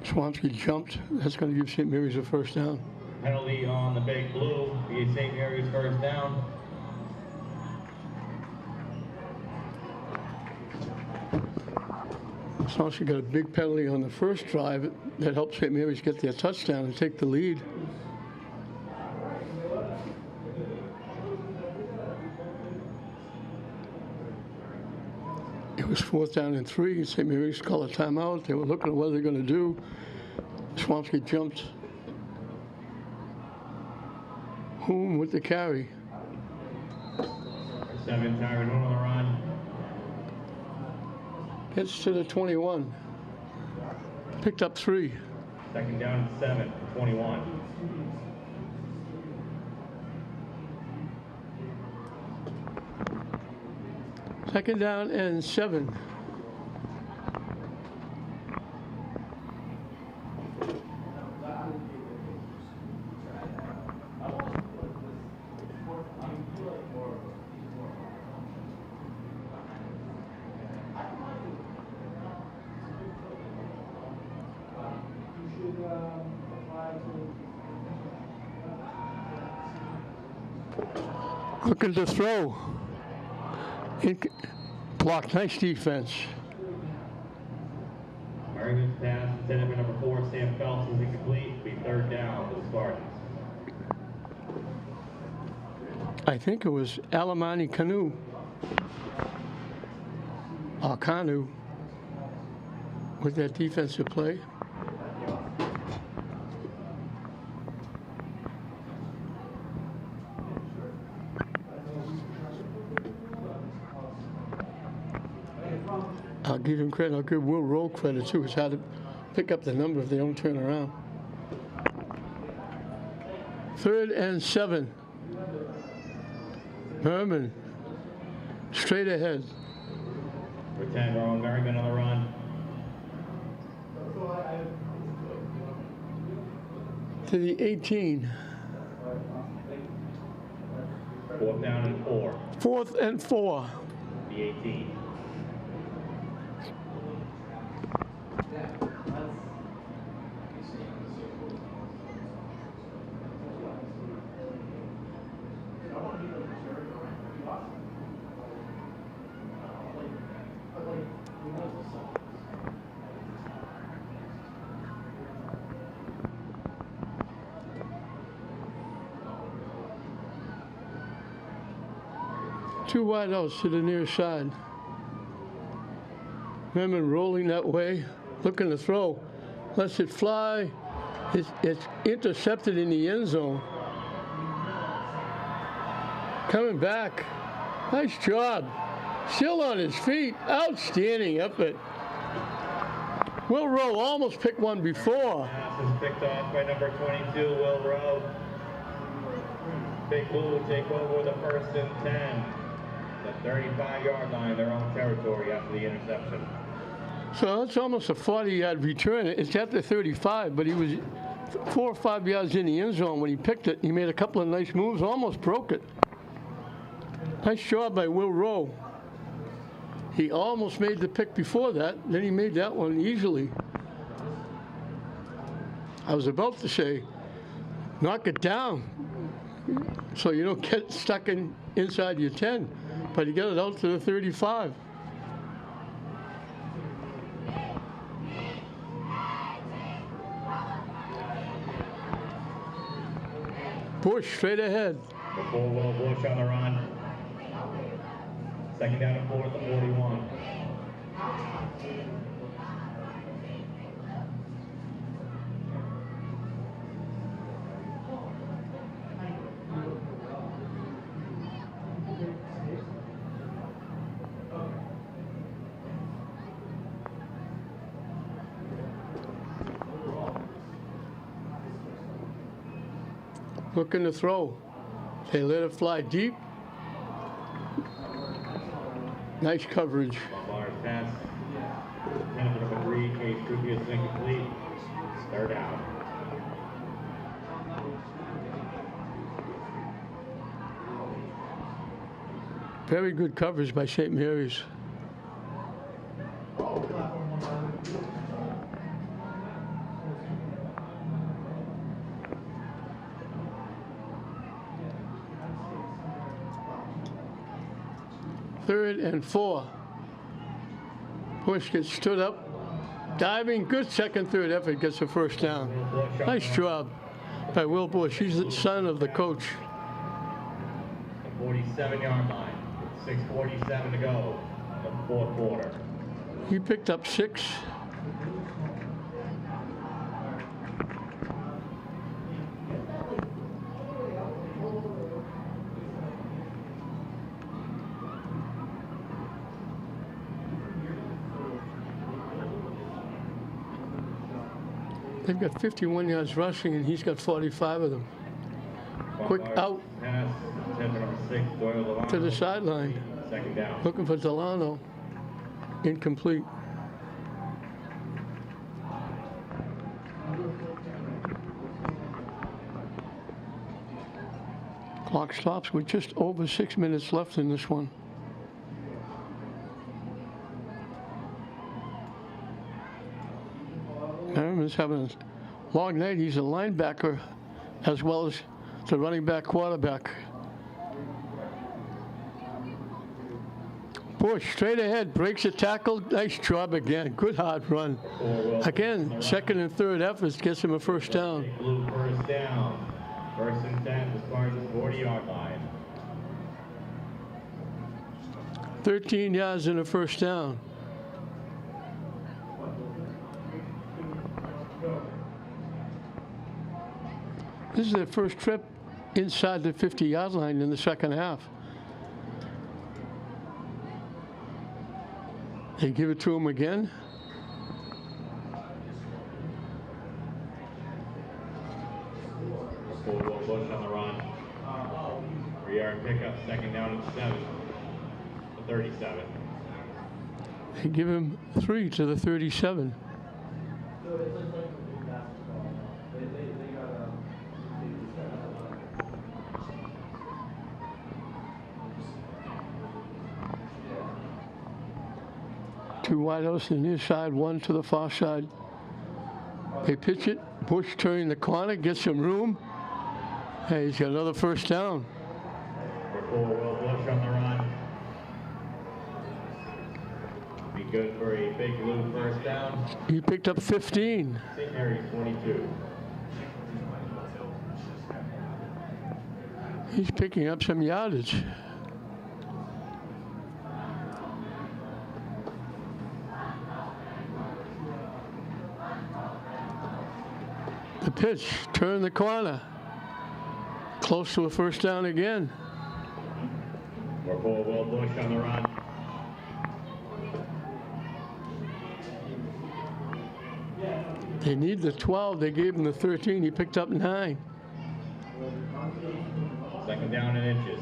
Swampscott jumped. That's going to give St. Mary's a first down. Penalty on the big blue. Be St. Mary's first down. Swampscott got a big penalty on the first drive that helped St. Mary's get their touchdown and take the lead. It was 4th down and 3. St. Mary's called a timeout. They were looking at what they're going to do. Swampscott jumped. Home with the carry. 7, Tyron on the run. Gets to the 21. Picked up 3. 2nd down and 7, 21. Second down and 7. Looking to throw. Block, nice defense. Merriman's pass intended for number 4, Sam Phelps, is incomplete. Be 3rd down for the Spartans. I think it was Alamani Canoe. Canoe with that defensive play. I'll give him credit. I'll give Will Rowe credit too. It's how to pick up the number if they don't turn around. 3rd and 7. Herman straight ahead. For 10, Ron Merriman on the run. To the 18. 4th down and 4. 4th and 4. The 18. Two wide outs to the near side. Herman rolling that way, looking to throw. Lets it fly. It's intercepted in the end zone. Coming back. Nice job. Still on his feet. Outstanding effort. Will Rowe almost picked one before. Pass is picked off by number 22, Will Rowe. Big Blue will take over the 1st and 10. The 35-yard line, their own territory after the interception. So that's almost a 40-yard return. It's at the 35, but he was 4 or 5 yards in the end zone when he picked it. He made a couple of nice moves, almost broke it. Nice job by Will Rowe. He almost made the pick before that, then he made that one easily. I was about to say, knock it down so you don't get stuck inside your 10, but he got it out to the 35. Bush straight ahead. Before Will Bush on the run. 2nd down and 4 at the 41. Looking to throw. They let it fly deep. Nice coverage. Barnes pass. 10 for number 3, carries, 2 gets incomplete. Third down. Very good coverage by St. Mary's. Third and 4. Bush gets stood up. Diving, good second, third effort, gets the first down. Nice job by Will Bush. He's the son of the coach. 47-yard line. 6:47 to go. The fourth quarter. He picked up 6. They've got 51 yards rushing, and he's got 45 of them. Quick out Pass, number 6, Doyle to the sideline. Second down. Looking for Delano. Incomplete. Clock stops with just over 6 minutes left in this one. Merriman's having a long night. He's a linebacker as well as the running back quarterback. Bush straight ahead, breaks a tackle. Nice job again. Good hard run. Again, second and third efforts gets him a first down. Blue first down. First and 10, the Spartans 40-yard line. 13 yards and a first down. This is their first trip inside the 50-yard line in the second half. They give it to him again. Bush on the run. 3-yard pickup, second down and 7. The 37. They give him 3 to the 37. Two wideouts on the near side, one to the far side. They pitch it. Bush turning the corner, gets some room. Hey, he's got another first down. Will Bush on the run. Be good for a big blue first down. He picked up 15. St. Mary's 22. He's picking up some yardage. The pitch, turn the corner. Close to a first down again. Will Bush on the run. They need the 12. They gave him the 13. He picked up 9. Second down and inches.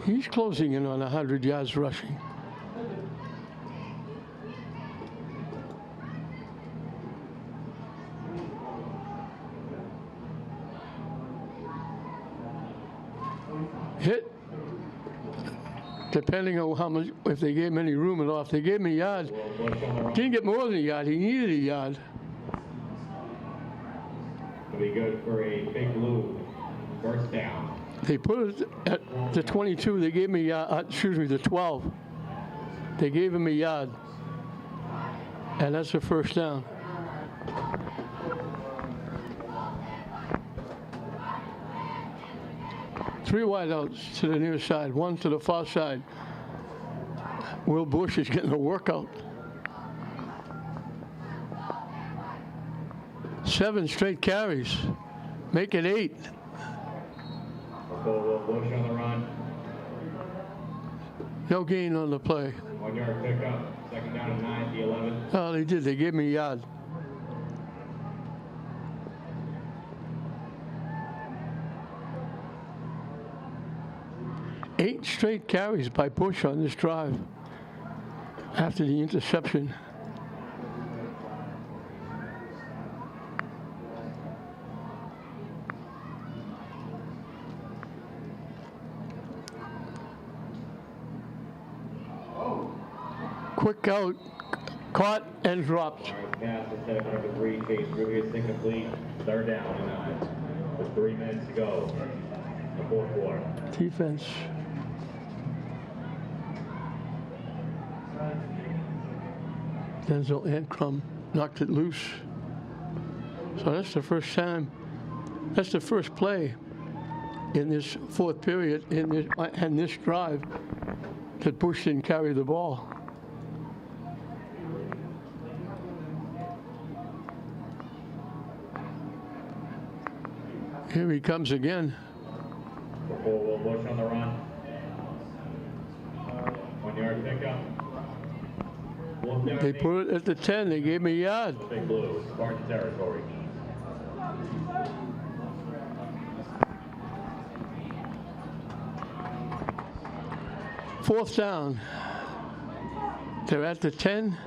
He's closing in on 100 yards rushing. Hit, depending on how much, if they gave him any room at all. If they gave him a yard, didn't get more than a yard. He needed a yard. It'll be good for a big blue first down. They put it at the 22. They gave him a yard, the 12. They gave him a yard. And that's the first down. Three wideouts to the near side, one to the far side. Will Bush is getting a workout. 7 straight carries. Make it 8. Will Bush on the run. No gain on the play. 1 yard pickup. Second down and 9, the 11. Oh, they did. They gave me a yard. 8 straight carries by Bush on this drive after the interception. quick out, caught and dropped. Pass instead of number 3, Chase Ruby is incomplete. Third down and 9 with 3 minutes to go. The fourth quarter. Defense. Denzel Ancrum knocked it loose. So that's the first time, that's the first play in this fourth period in this drive that Bush didn't carry the ball. Here he comes again. Before Will Bush on the run. 1 yard pickup. They put it at the 10. They gave me a yard. Big Blue, Spartan territory. Fourth down. They're at the 10.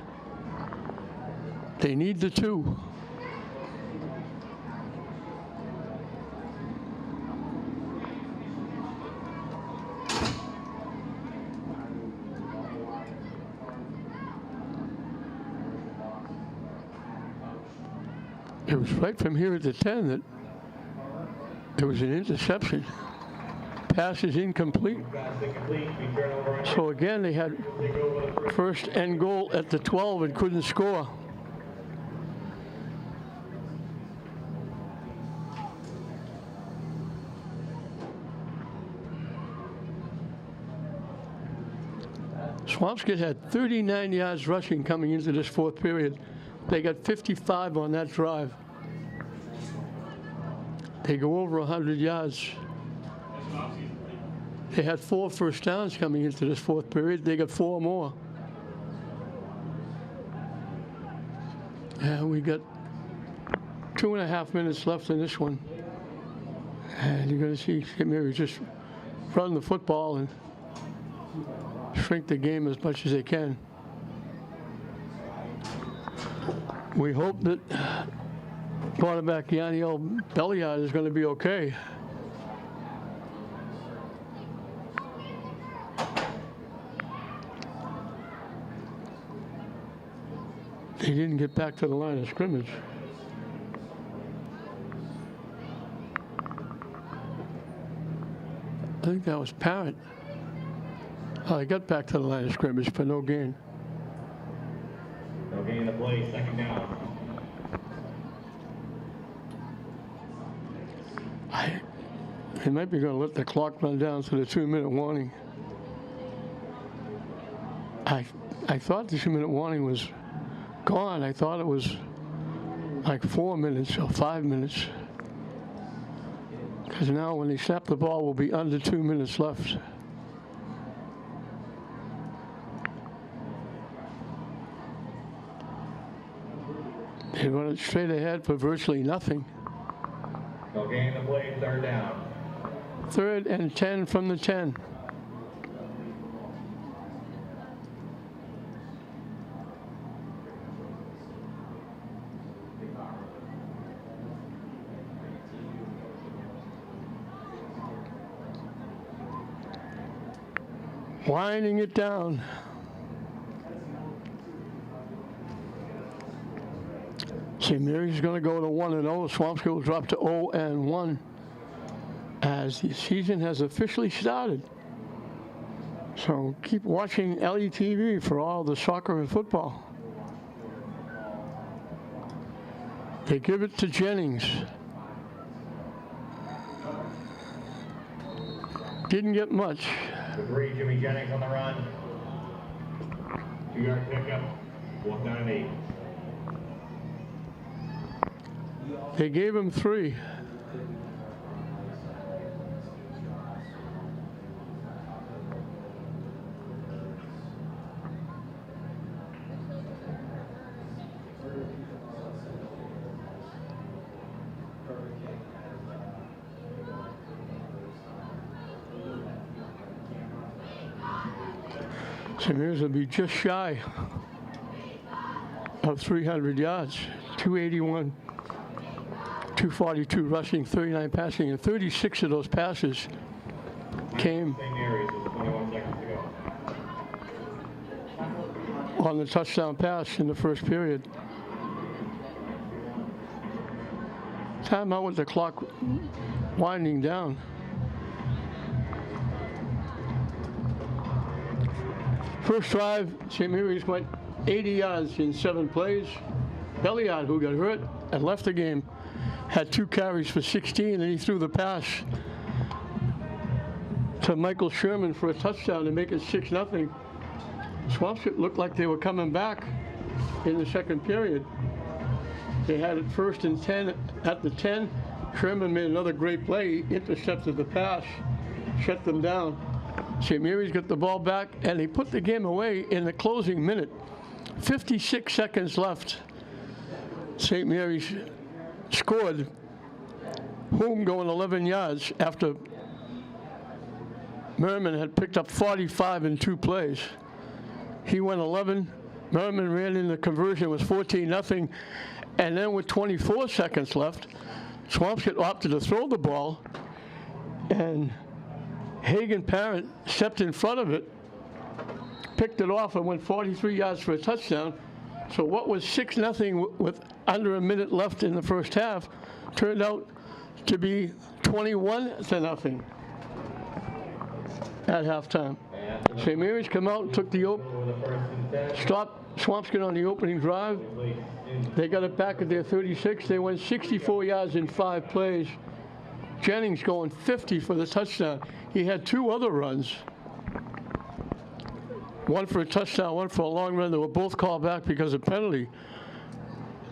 They need the 2. It was right from here at the 10 that there was an interception. Pass is incomplete. So again, they had first and goal at the 12 and couldn't score. Swampscott had 39 yards rushing coming into this fourth period. They got 55 on that drive. They go over 100 yards. They had 4 first downs coming into this fourth period. They got 4 more. And we got 2.5 minutes left in this one. And you're going to see Mary just run the football and shrink the game as much as they can. We hope that quarterback Yaniel Belliard is going to be okay. They didn't get back to the line of scrimmage. I think that was Parrott. Oh, they got back to the line of scrimmage, but no gain. No gain in the play, second down. They might be going to let the clock run down to the 2-minute warning. I thought the 2-minute warning was gone. I thought it was like 4 minutes or 5 minutes. Because now when they snap the ball, we'll be under 2 minutes left. They run it straight ahead for virtually nothing. No gain in the play, third down. 3rd and 10 from the 10. Winding it down. St. Mary's going to go to 1-0. Swampscott will drop to 0-1 as the season has officially started. So keep watching LETV for all the soccer and football. They give it to Jennings. Didn't get much. The 3, Jimmy Jennings on the run. 2-yard pickup, 4th down and 8. They gave him 3. St. Mary's will be just shy of 300 yards, 281. 242 rushing, 39 passing, and 36 of those passes came. St. Mary's with 21 seconds to go. on the touchdown pass in the first period. Timeout with the clock winding down. First drive, St. Mary's went 80 yards in 7 plays. Belliard, who got hurt and left the game, had 2 carries for 16, and he threw the pass to Michael Sherman for a touchdown to make it 6-0. Swampscott looked like they were coming back in the second period. They had it 1st and 10 at the 10. Sherman made another great play. He intercepted the pass, shut them down. St. Mary's got the ball back, and they put the game away in the closing minute. 56 seconds left. St. Mary's scored. Hume going 11 yards after Merriman had picked up 45 in 2 plays. He went 11. Merriman ran in the conversion, was 14-0. And then with 24 seconds left, Swampscott opted to throw the ball, and Hagen Parent stepped in front of it, picked it off, and went 43 yards for a touchdown. So what was 6-0 with under a minute left in the first half turned out to be 21-0 at halftime. St. Mary's come out and took the stopped Swampscott on the opening drive. They got it back at their 36. They went 64 yards in 5 plays. Jennings going 50 for the touchdown. He had 2 other runs. One for a touchdown, one for a long run. They were both called back because of penalty.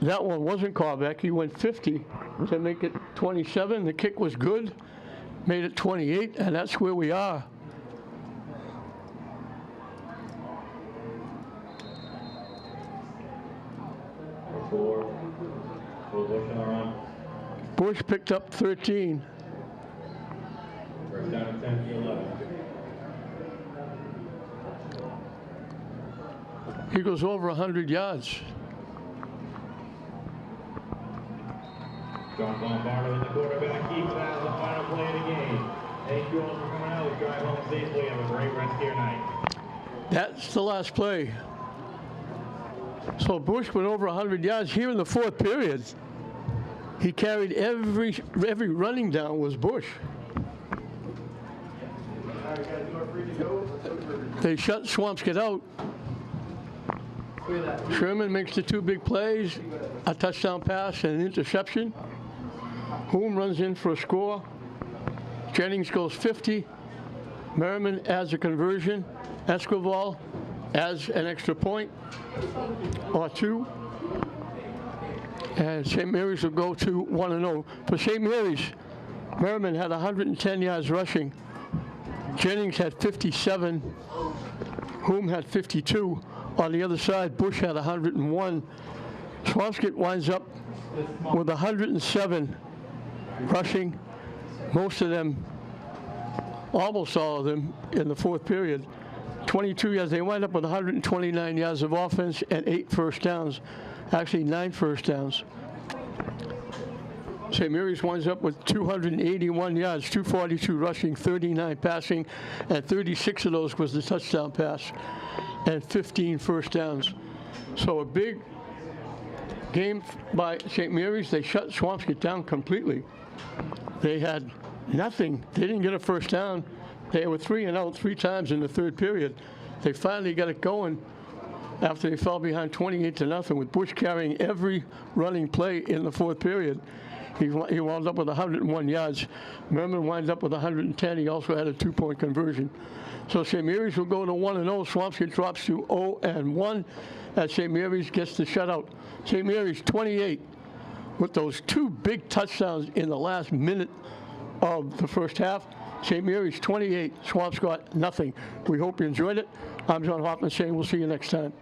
That one wasn't called back. He went 50 to make it 27. The kick was good, made it 28, and that's where we are. Bush picked up 13. First down and 10 to 11. He goes over 100 yards. John Lombardo is the quarterback. Keeps that as the final play of the game. Thank you all for coming out. Drive home safely. Have a great rest of your night. That's the last play. So Bush went over 100 yards here in the 4th period. He carried every running down was Bush. They shut Swampscott out. Sherman makes the 2 big plays, a touchdown pass and an interception. Hume runs in for a score. Jennings goes 50. Merriman adds a conversion. Escobar adds an extra point or 2. And St. Mary's will go to 1-0. For St. Mary's, Merriman had 110 yards rushing. Jennings had 57. Hume had 52. On the other side, Bush had 101. Swampscott winds up with 107 rushing. Most of them, almost all of them, in the 4th period. 22 yards. They wind up with 129 yards of offense and 8 first downs. Actually, 9 first downs. St. Mary's winds up with 281 yards, 242 rushing, 39 passing, and 36 of those was the touchdown pass, and 15 first downs. So a big game by St. Mary's. They shut Swampscott down completely. They had nothing. They didn't get a first down. They were 3 and out 3 times in the 3rd period. They finally got it going after they fell behind 28-0 with Bush carrying every running play in the 4th period. He wound up with 101 yards. Merriman winds up with 110. He also had a 2-point conversion. So St. Mary's will go to 1-0. Swampscott drops to 0-1 as St. Mary's gets the shutout. St. Mary's 28 with those 2 big touchdowns in the last minute of the first half. St. Mary's 28, Swampscott nothing. We hope you enjoyed it. I'm John Hoffman saying we'll see you next time.